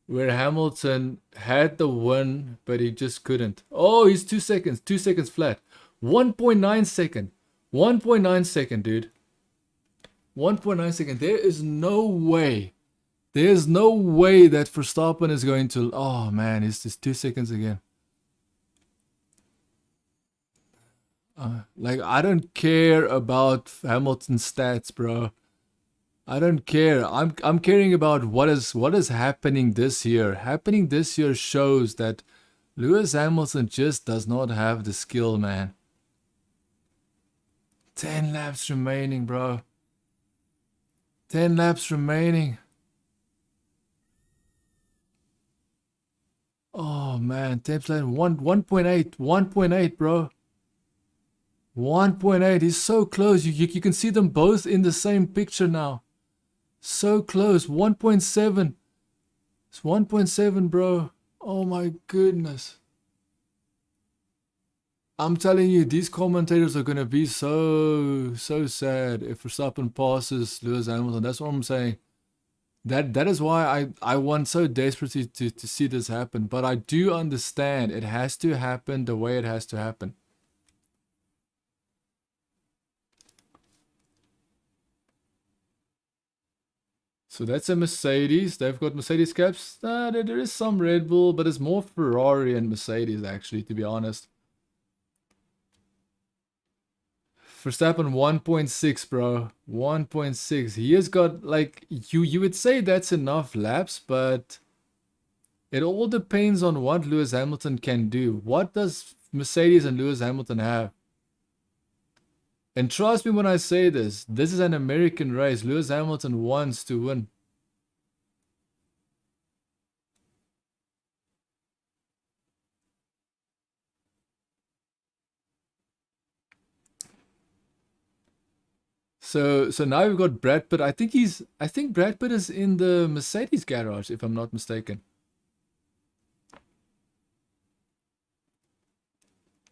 where Hamilton had the win, but he just couldn't. Oh, he's 2 seconds flat. 1.9 second. 1.9 second, dude. 1.9 second. There is no way. There's no way that Verstappen is going to. Oh man, it's just 2 seconds again. Like, I don't care about Hamilton's stats, bro. I don't care. I'm caring about what is happening this year. Happening this year shows that Lewis Hamilton just does not have the skill, man. 10 laps remaining, bro. 10 laps remaining. Oh man, 10 laps, 1.8, 1.8, bro. 1.8. He's so close. You can see them both in the same picture now. So close. 1.7. It's 1.7, bro. Oh my goodness. I'm telling you, these commentators are going to be so sad if Verstappen passes Lewis Hamilton. That's what I'm saying. That is why I want so desperately to see this happen. But I do understand it has to happen the way it has to happen. So that's a Mercedes. They've got Mercedes caps. There is some Red Bull, but it's more Ferrari and Mercedes, actually, to be honest. Verstappen 1.6, bro. 1.6. He has got, like, you would say that's enough laps, but it all depends on what Lewis Hamilton can do. What does Mercedes and Lewis Hamilton have? And trust me when I say this is an American race. Lewis Hamilton wants to win. So now we've got Brad Pitt. I think Brad Pitt is in the Mercedes garage, if I'm not mistaken.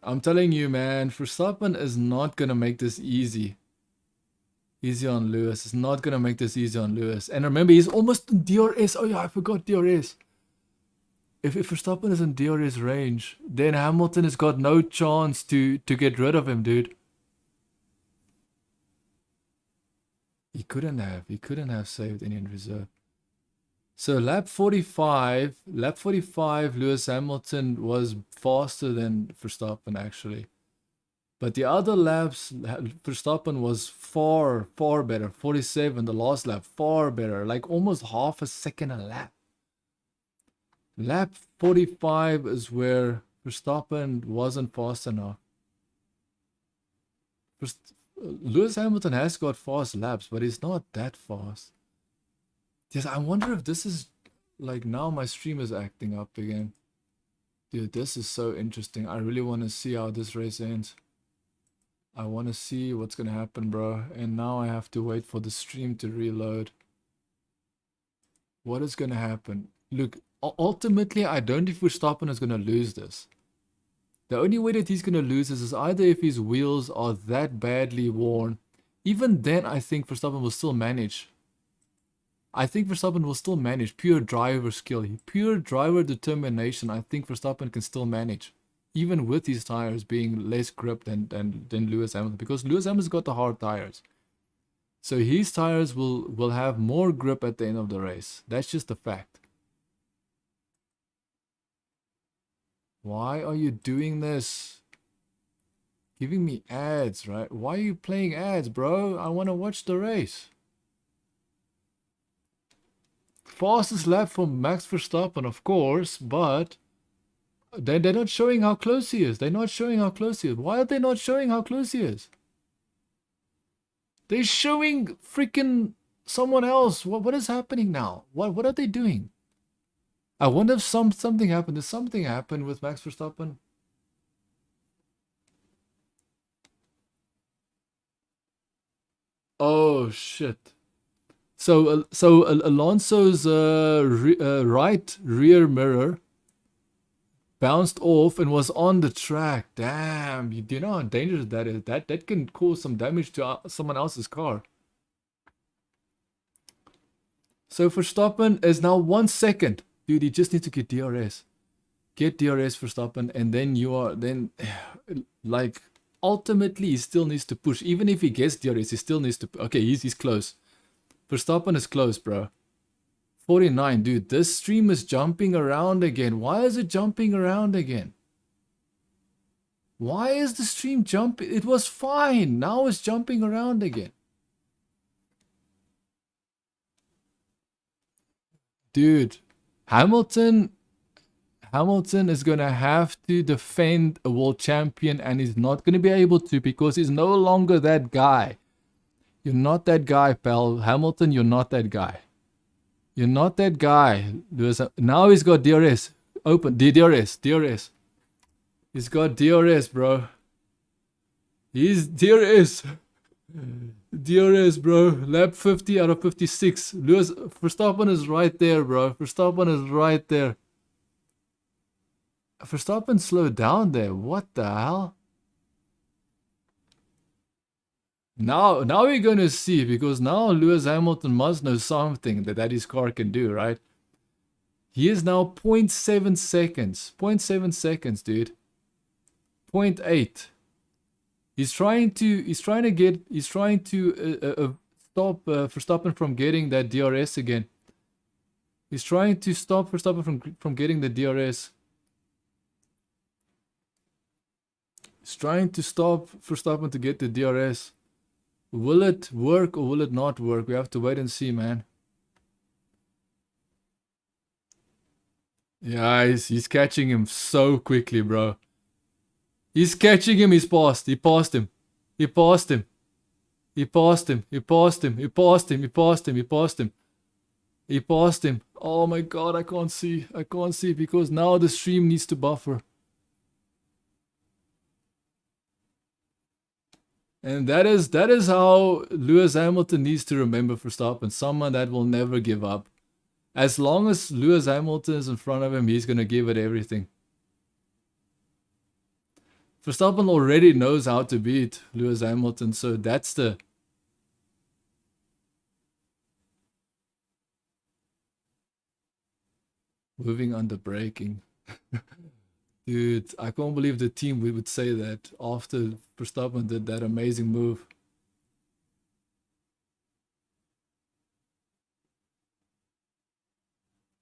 I'm telling you, man, Verstappen is not gonna make this easy. Easy on Lewis. It's not gonna make this easy on Lewis. And remember, he's almost in DRS. Oh yeah, I forgot DRS. If Verstappen is in DRS range, then Hamilton has got no chance to get rid of him, dude. He couldn't have saved any in reserve. So lap 45, Lewis Hamilton was faster than Verstappen actually. But the other laps, Verstappen was far better. 47, the last lap, far better. Like almost half a second a lap. Lap 45 is where Verstappen wasn't fast enough. Lewis Hamilton has got fast laps, but he's not that fast. Yes, I wonder if this is like now my stream is acting up again. Dude, this is so interesting. I really want to see how this race ends. I want to see what's going to happen, bro. And now I have to wait for the stream to reload. What is going to happen? Look, ultimately, I don't think Verstappen is going to lose this. The only way that he's going to lose this is either if his wheels are that badly worn. Even then, I think Verstappen will still manage. I think Verstappen will still manage. Pure driver skill, pure driver determination. I think Verstappen can still manage. Even with his tires being less grip than Lewis Hamilton. Because Lewis Hamilton's got the hard tires. So his tires will have more grip at the end of the race. That's just a fact. Why are you doing this? Giving me ads, right? Why are you playing ads, bro? I want to watch the race. Fastest lap for Max Verstappen, of course, but they're not showing how close he is. They're not showing how close he is. Why are they not showing how close he is? They're showing freaking someone else. What is happening now? What are they doing? I wonder if something happened. Did something happen with Max Verstappen? Oh shit. So Alonso's right rear mirror bounced off and was on the track. Damn, you know how dangerous that is. That can cause some damage to someone else's car. So Verstappen is now 1 second. Dude, you just need to get DRS. Get DRS Verstappen, and then like ultimately he still needs to push. Even if he gets DRS, he still needs to. Okay, he's close. Verstappen is close, bro. 49, dude. This stream is jumping around again. Why is it jumping around again? Why is the stream jumping? It was fine. Now it's jumping around again. Dude, Hamilton is going to have to defend a world champion, and he's not going to be able to because he's no longer that guy. You're not that guy, pal. Hamilton, you're not that guy. You're not that guy. Now he's got DRS. Open. DRS. He's got DRS, bro. He's DRS. DRS, bro. Lap 50 out of 56. Verstappen is right there, bro. Verstappen is right there. Verstappen slowed down there. What the hell? Now we're going to see, because now Lewis Hamilton must know something that his car can do, right? He is now 0.7 seconds. 0.7 seconds, dude. 0.8. He's trying to stop Verstappen from getting that DRS again. He's trying to stop Verstappen from getting the DRS. He's trying to stop Verstappen to get the DRS. Will it work or will it not work? We have to wait and see, man. Yeah, he's catching him so quickly, bro. He's catching him. He's passed. He passed him. He passed him. He passed him. He passed him. He passed him. He passed him. He passed him. He passed him. Oh my god, I can't see. I can't see because now the stream needs to buffer. And that is how Lewis Hamilton needs to remember Verstappen, someone that will never give up. As long as Lewis Hamilton is in front of him, he's gonna give it everything. Verstappen already knows how to beat Lewis Hamilton, so that's the... Moving under braking. Dude, I can't believe the team would say that after Verstappen did that amazing move.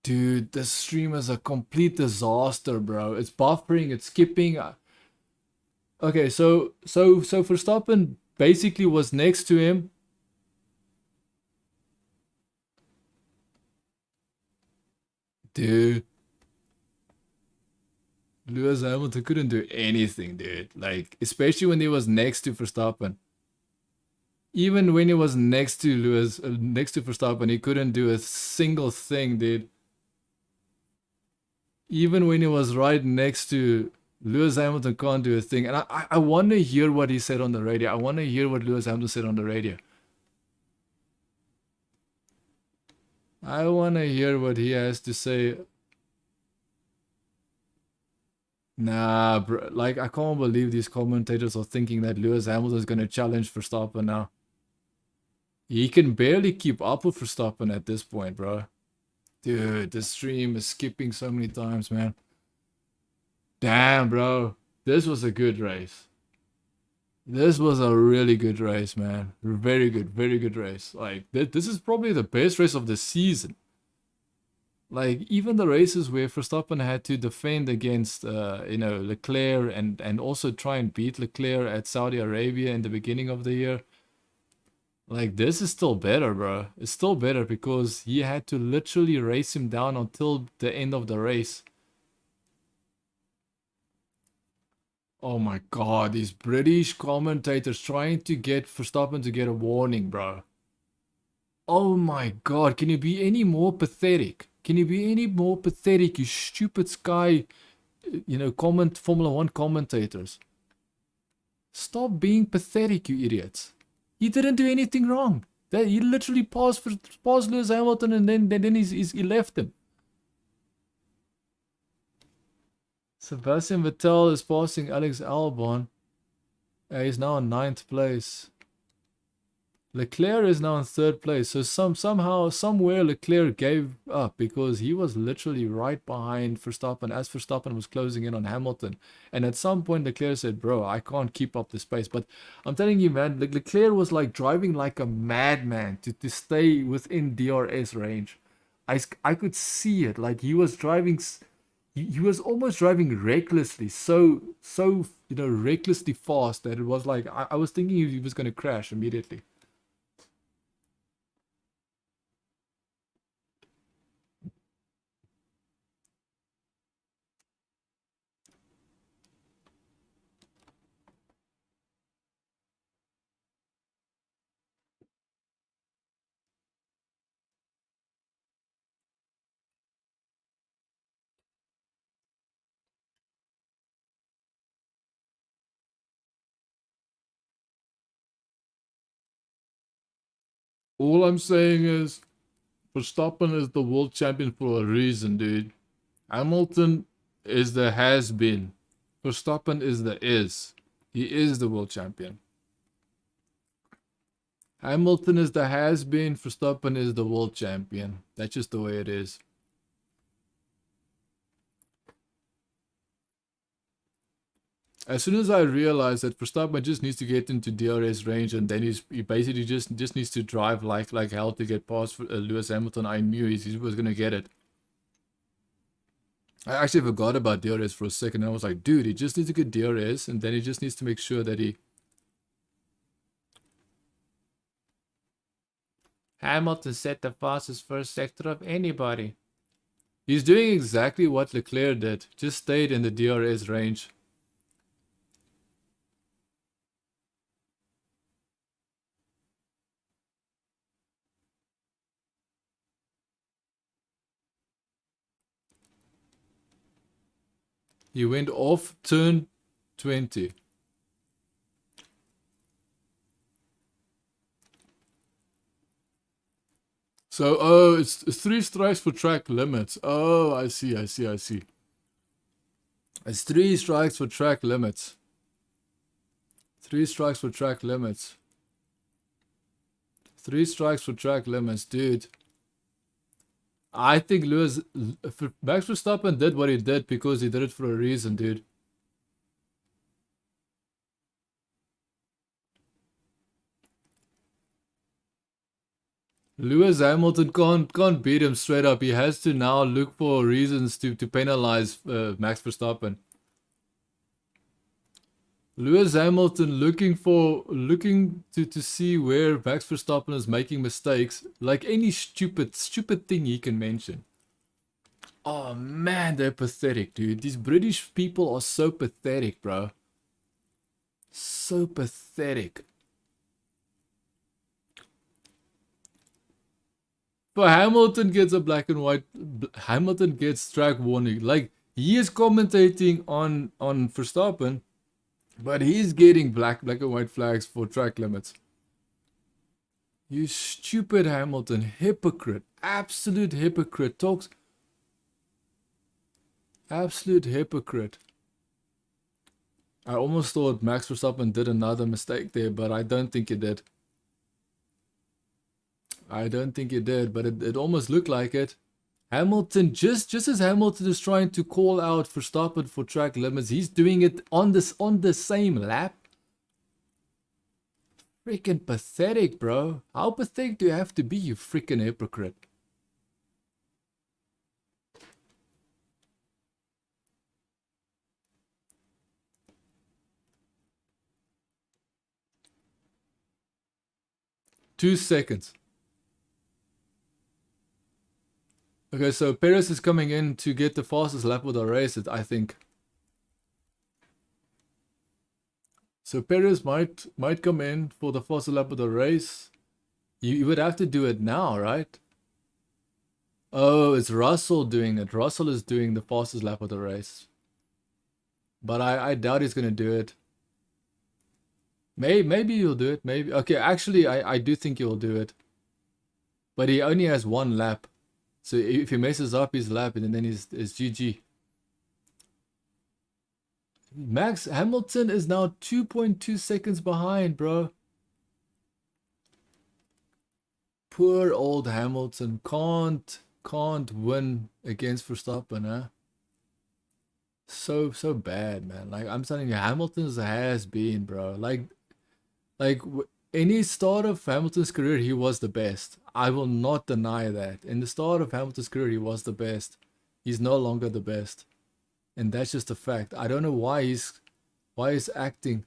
Dude, this stream is a complete disaster, bro. It's buffering, it's skipping. Okay, so Verstappen basically was next to him. Dude. Lewis Hamilton couldn't do anything, dude. Like, especially when he was next to Verstappen. Even when he was next to next to Verstappen, he couldn't do a single thing, dude. Even when he was right next to Lewis Hamilton, can't do a thing. And I want to hear what he said on the radio. I want to hear what Lewis Hamilton said on the radio. I want to hear what he has to say. Nah, bro. Like, I can't believe these commentators are thinking that Lewis Hamilton is going to challenge Verstappen now. He can barely keep up with Verstappen at this point, bro. Dude, the stream is skipping so many times, man. Damn, bro. This was a good race. This was a really good race, man. Very good race. Like, this is probably the best race of the season. Like, even the races where Verstappen had to defend against, Leclerc and also try and beat Leclerc at Saudi Arabia in the beginning of the year. Like, this is still better, bro. It's still better because he had to literally race him down until the end of the race. Oh my god, these British commentators trying to get Verstappen to get a warning, bro. Oh my god, can you be any more pathetic? Can you be any more pathetic, you stupid Sky, Formula 1 commentators? Stop being pathetic, you idiots. He didn't do anything wrong. He literally paused Lewis Hamilton and then he left him. Sebastian Vettel is passing Alex Albon. He's now in 9th place. Leclerc is now in 3rd place. So somehow, somewhere Leclerc gave up because he was literally right behind Verstappen as Verstappen was closing in on Hamilton. And at some point Leclerc said, bro, I can't keep up this pace. But I'm telling you, man, Leclerc was like driving like a madman to stay within DRS range. I could see it. Like, he was driving... He was almost driving recklessly, so recklessly fast that it was like I was thinking he was going to crash immediately. All I'm saying is Verstappen is the world champion for a reason, dude. Hamilton is the has-been. Verstappen is the is. He is the world champion. Hamilton is the has-been. Verstappen is the world champion. That's just the way it is. As soon as I realized that Verstappen just needs to get into DRS range and then he basically just needs to drive like hell to get past Lewis Hamilton, I knew he was going to get it. I actually forgot about DRS for a second. I was like, dude, he just needs to get DRS and then he just needs to make sure that he... Hamilton set the fastest first sector of anybody. He's doing exactly what Leclerc did. Just stayed in the DRS range. He went off turn 20. So, oh, it's 3 strikes for track limits. Oh, I see. It's 3 strikes for track limits. 3 strikes for track limits. 3 strikes for track limits, dude. I think Max Verstappen did what he did because he did it for a reason, dude. Lewis Hamilton can't beat him straight up. He has to now look for reasons to penalize Max Verstappen. Lewis Hamilton looking to see where Max Verstappen is making mistakes, like any stupid thing he can mention. Oh man, they're pathetic, dude. These British people are so pathetic, bro. So pathetic. But Hamilton gets a black and white. Hamilton gets track warning. Like, he is commentating on Verstappen, but he's getting black and white flags for track limits. You stupid Hamilton, hypocrite, absolute hypocrite. Talks absolute hypocrite. I almost thought Max Verstappen did another mistake there, but I don't think he did. I don't think he did, but it almost looked like it. Hamilton, just as Hamilton is trying to call out Verstappen for track limits, he's doing it on the same lap. Freaking pathetic, bro. How pathetic do you have to be, you freaking hypocrite? Two seconds. Okay, so Perez is coming in to get the fastest lap of the race, I think. So Perez might come in for the fastest lap of the race. You would have to do it now, right? Oh, it's Russell doing it. Russell is doing the fastest lap of the race. But I doubt he's gonna do it. Maybe he'll do it. Maybe. Okay, actually, I do think he'll do it. But he only has 1 lap. So if he messes up his lap, and then it's GG. Max Hamilton is now 2.2 seconds behind, bro. Poor old Hamilton can't win against Verstappen, huh? So bad, man. Like, I'm telling you, Hamilton's has been, bro. Like any start of Hamilton's career, he was the best. I will not deny that. In the start of Hamilton's career, he was the best. He's no longer the best. And that's just a fact. I don't know why he's acting.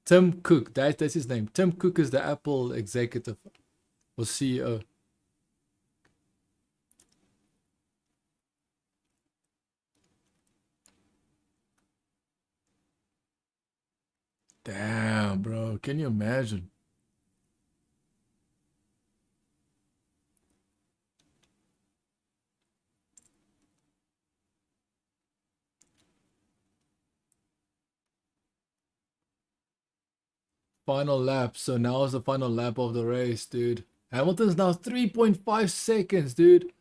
Tim Cook, that's his name. Tim Cook is the Apple executive or CEO. Damn, bro. Can you imagine? Final lap. So now is the final lap of the race, dude. Hamilton's now 3.5 seconds, dude.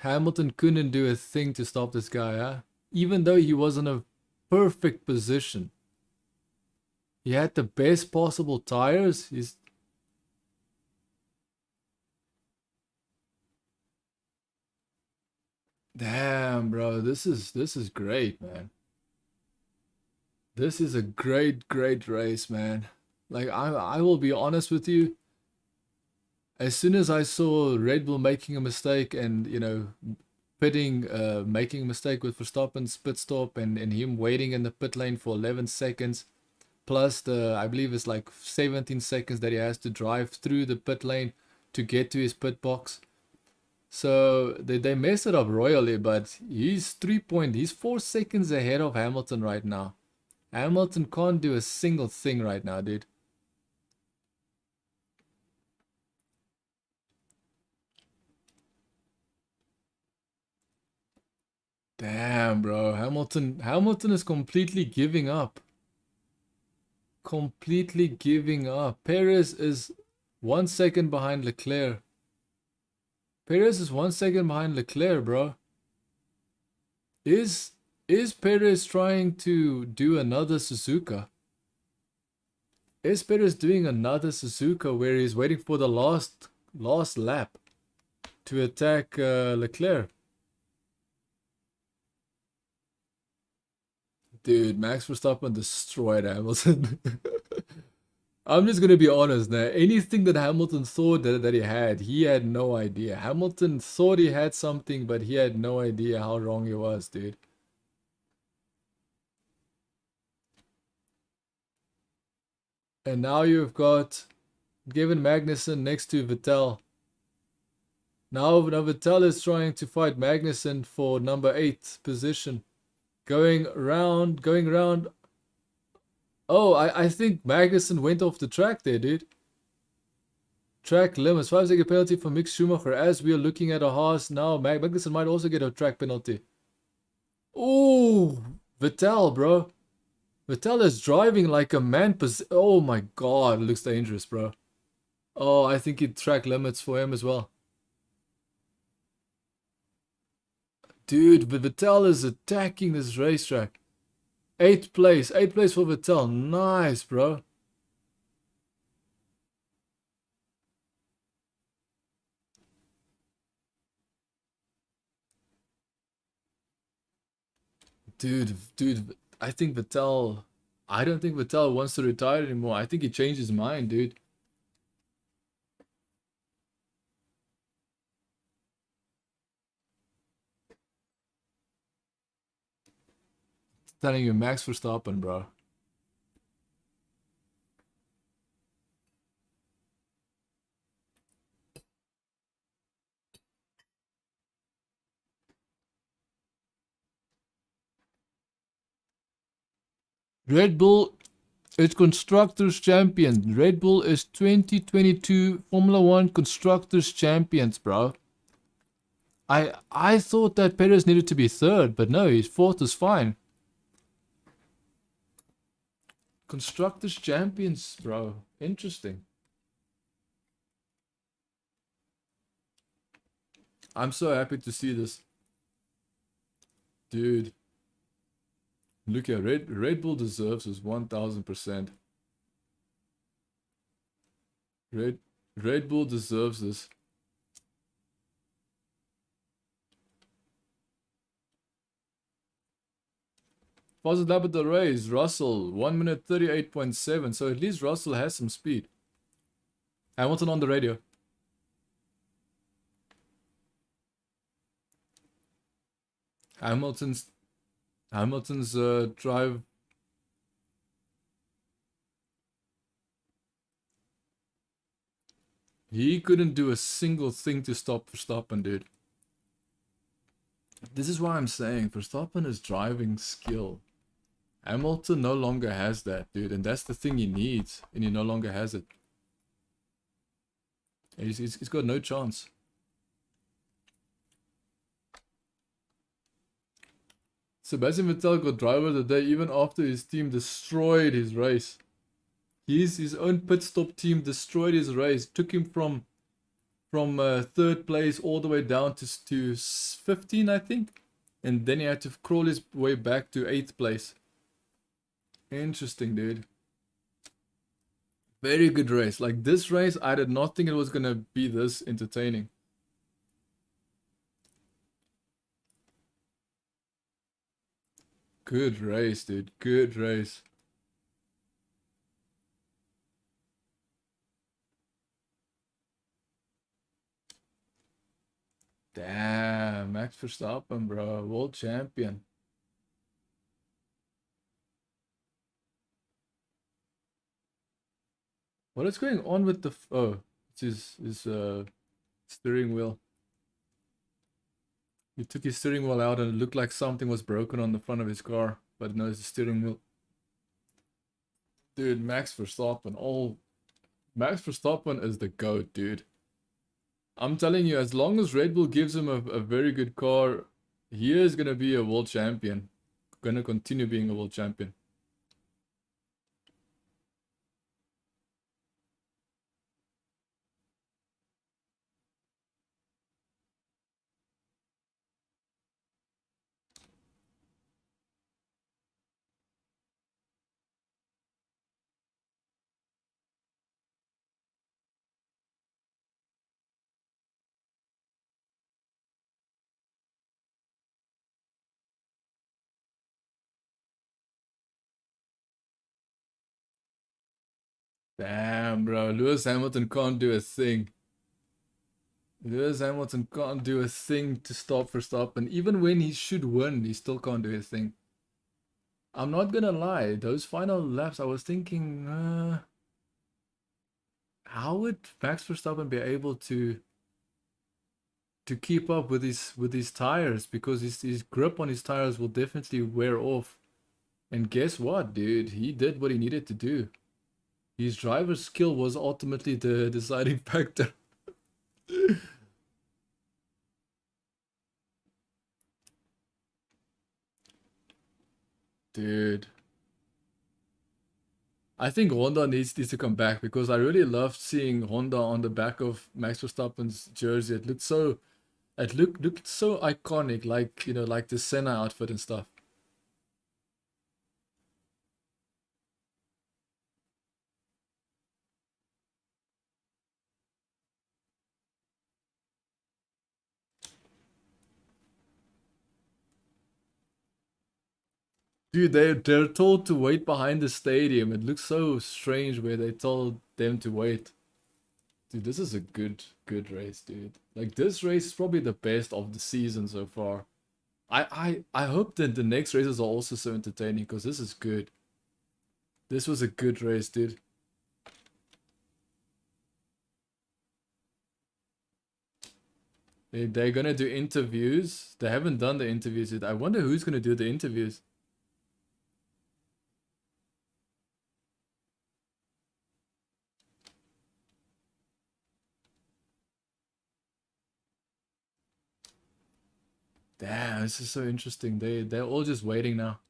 Hamilton couldn't do a thing to stop this guy, huh? Even though he was in a perfect position. He had the best possible tires. Damn, bro. This is great, man. This is a great race, man. Like, I will be honest with you. As soon as I saw Red Bull making a mistake and, making a mistake with Verstappen's pit stop and him waiting in the pit lane for 11 seconds, plus I believe it's like 17 seconds that he has to drive through the pit lane to get to his pit box. So they messed it up royally, but he's 4 seconds ahead of Hamilton right now. Hamilton can't do a single thing right now, dude. Damn, bro. Hamilton is completely giving up. Completely giving up. Perez is 1 second behind Leclerc. Perez is 1 second behind Leclerc, bro. Is Perez trying to do another Suzuka? Is Perez doing another Suzuka where he's waiting for the last lap to attack Leclerc? Dude, Max Verstappen destroyed Hamilton. I'm just gonna be honest now. Anything that Hamilton thought that he had no idea. Hamilton thought he had something, but he had no idea how wrong he was, dude. And now you've got Kevin Magnussen next to Vettel. Now Vettel is trying to fight Magnussen for number 8 position. Going around. Oh, I think Magnussen went off the track there, dude. Track limits. 5-second penalty for Mick Schumacher. As we are looking at a Haas now, Magnussen might also get a track penalty. Oh, Vettel, bro. Vettel is driving like a man. Oh my god, it looks dangerous, bro. Oh, I think it track limits for him as well. Dude, but Vettel is attacking this racetrack. 8th place for Vettel. Nice, bro. Dude, I think Vettel. I don't think Vettel wants to retire anymore. I think he changed his mind, dude. Telling you, Max Verstappen, bro. Red Bull is Constructors Champion. Red Bull is 2022 Formula 1 Constructors Champions, bro. I thought that Perez needed to be 3rd, but no, his 4th is fine. Constructors Champions, bro. Interesting. I'm so happy to see this. Dude. Look at Red Bull deserves this 1000%. Red Bull deserves this. Fastest lap of the race, Russell, 1 minute 38.7. So at least Russell has some speed. Hamilton on the radio. Hamilton's drive. He couldn't do a single thing to stop Verstappen, dude. This is why I'm saying Verstappen is driving skill. Hamilton no longer has that, dude, and that's the thing he needs, and he no longer has it. He's got no chance. Sebastian Vettel got driver of the day even after his team destroyed his race. His own pit stop team destroyed his race, took him from 3rd place all the way down to 15, I think, and then he had to crawl his way back to 8th place. Interesting, dude. Very good race. Like, this race, I did not think it was gonna be this entertaining. Good race, dude. Good race. Damn, Max Verstappen, bro. World champion. What is going on with the... Oh, it's his steering wheel. He took his steering wheel out and it looked like something was broken on the front of his car. But no, it's the steering wheel. Dude, Max Verstappen. Oh, Max Verstappen is the GOAT, dude. I'm telling you, as long as Red Bull gives him a very good car, he is going to be a world champion. Going to continue being a world champion. Damn, bro. Lewis Hamilton can't do a thing. Lewis Hamilton can't do a thing to stop Verstappen. Even when he should win, he still can't do a thing. I'm not gonna lie, those final laps, I was thinking, how would Max Verstappen be able to keep up with his tires? Because his grip on his tires will definitely wear off. And guess what, dude? He did what he needed to do. His driver's skill was ultimately the deciding factor. Dude. I think Honda needs to come back because I really loved seeing Honda on the back of Max Verstappen's jersey. It looked so iconic, like like the Senna outfit and stuff. Dude, they're told to wait behind the stadium. It looks so strange where they told them to wait. Dude, this is a good race, dude. Like this race is probably the best of the season so far. I hope that the next races are also so entertaining because this is good. This was a good race, dude. They're gonna do interviews. They haven't done the interviews yet. I wonder who's gonna do the interviews. Damn, this is so interesting. They're all just waiting now.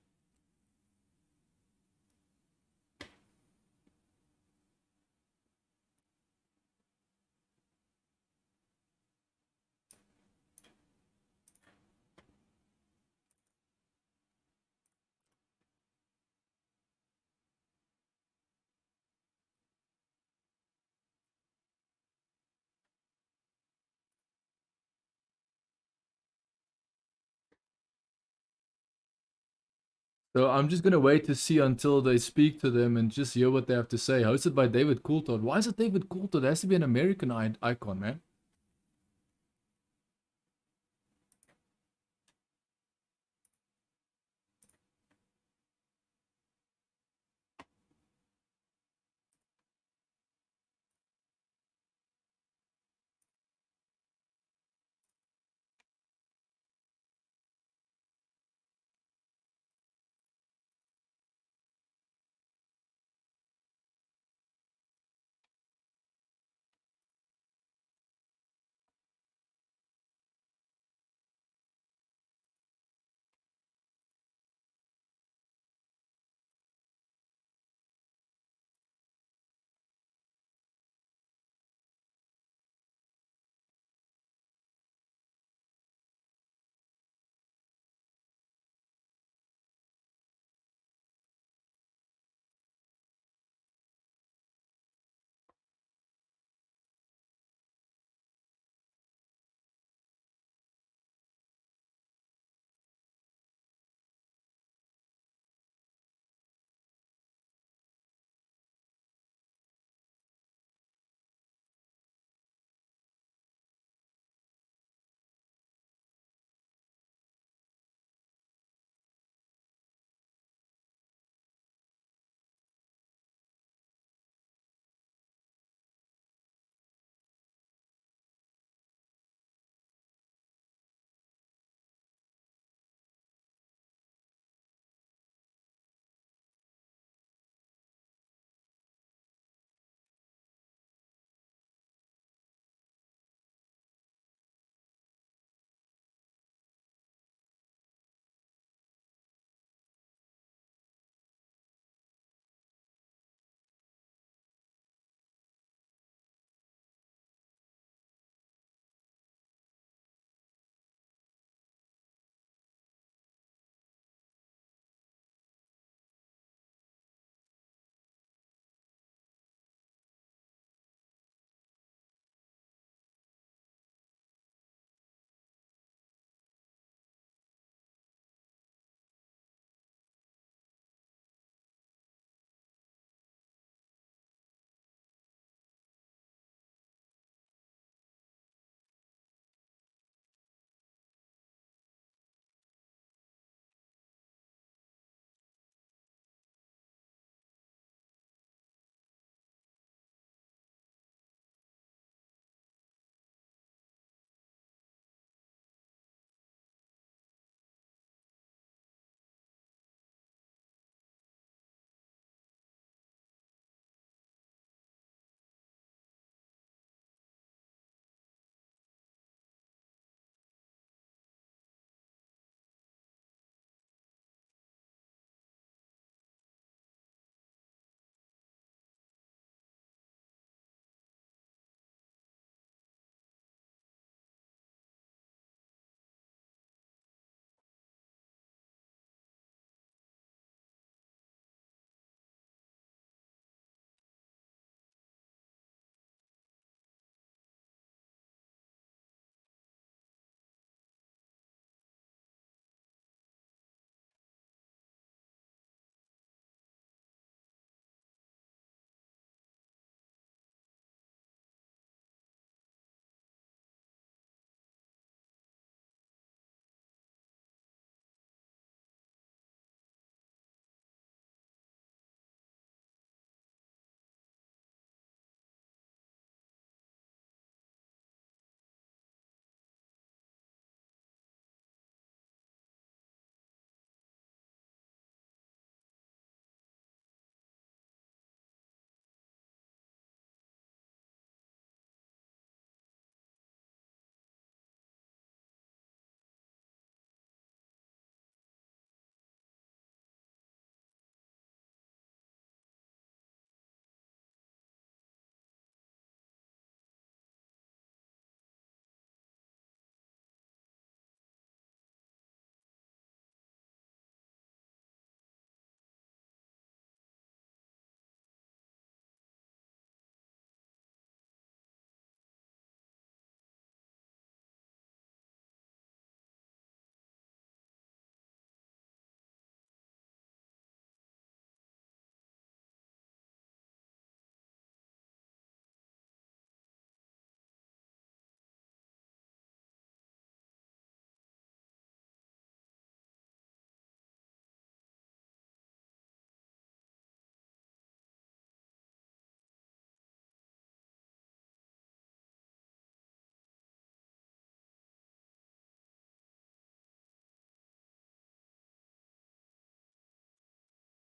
So I'm just gonna wait to see until they speak to them and just hear what they have to say. Hosted by David Coulthard. Why is it David Coulthard? It has to be an American icon, man.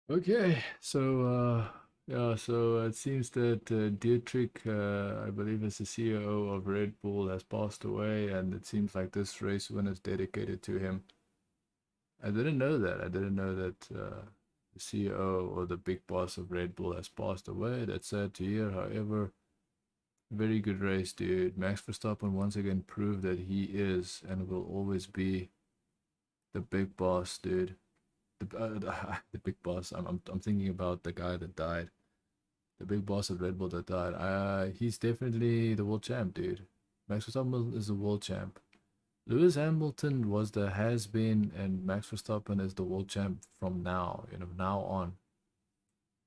Okay, so yeah, so it seems that Dietrich, I believe is the CEO of Red Bull, has passed away, and it seems like this race win is dedicated to him. I didn't know that. I didn't know that the CEO or the big boss of Red Bull has passed away. That's sad to hear. However, very good race, dude. Max Verstappen once again proved that he is and will always be the big boss, dude. The big boss. I'm thinking about the guy that died. The big boss of Red Bull that died. He's definitely the world champ, dude. Max Verstappen is the world champ. Lewis Hamilton was the has been, and Max Verstappen is the world champ from now, now on.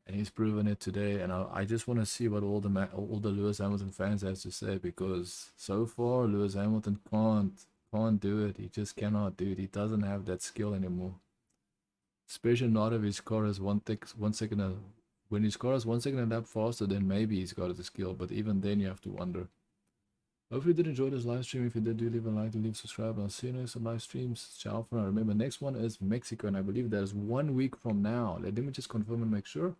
And he's proven it today. And I just want to see what all the Lewis Hamilton fans have to say, because so far Lewis Hamilton can't do it. He just cannot do it. He doesn't have that skill anymore. Especially not if his car is 1 second. When his car is 1 second a lap faster, then maybe he's got the skill. But even then, you have to wonder. Hopefully you did enjoy this live stream. If you did, do leave a like, do leave subscribe, and I'll see you next live streams. Ciao for now. Remember, next one is Mexico, and I believe that is 1 week from now. Let me just confirm and make sure.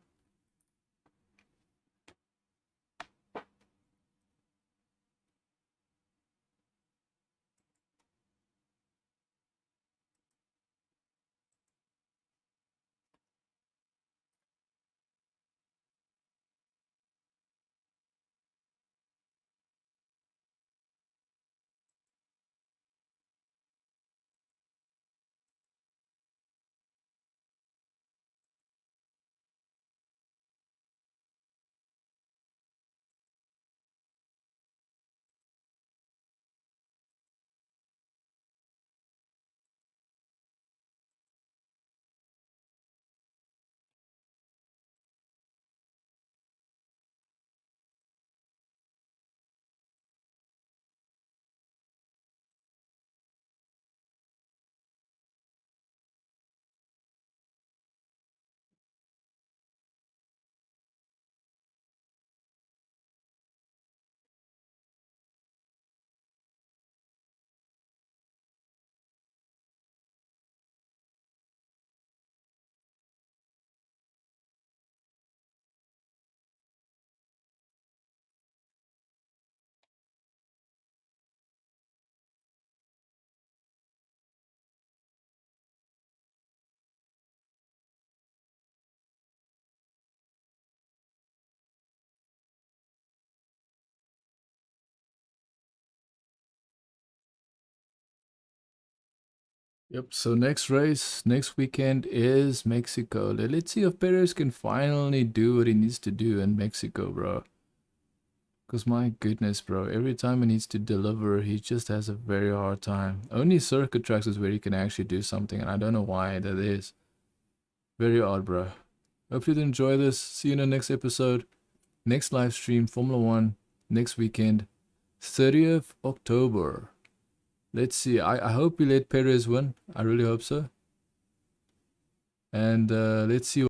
Yep, so next race, next weekend is Mexico. Let's see if Perez can finally do what he needs to do in Mexico, bro. Because my goodness, bro, every time he needs to deliver, he just has a very hard time. Only circuit tracks is where he can actually do something, and I don't know why that is. Very odd, bro. Hope you did enjoy this. See you in the next episode. Next live stream, Formula 1, next weekend, 30th October. Let's see. I hope we let Perez win. I really hope so. And let's see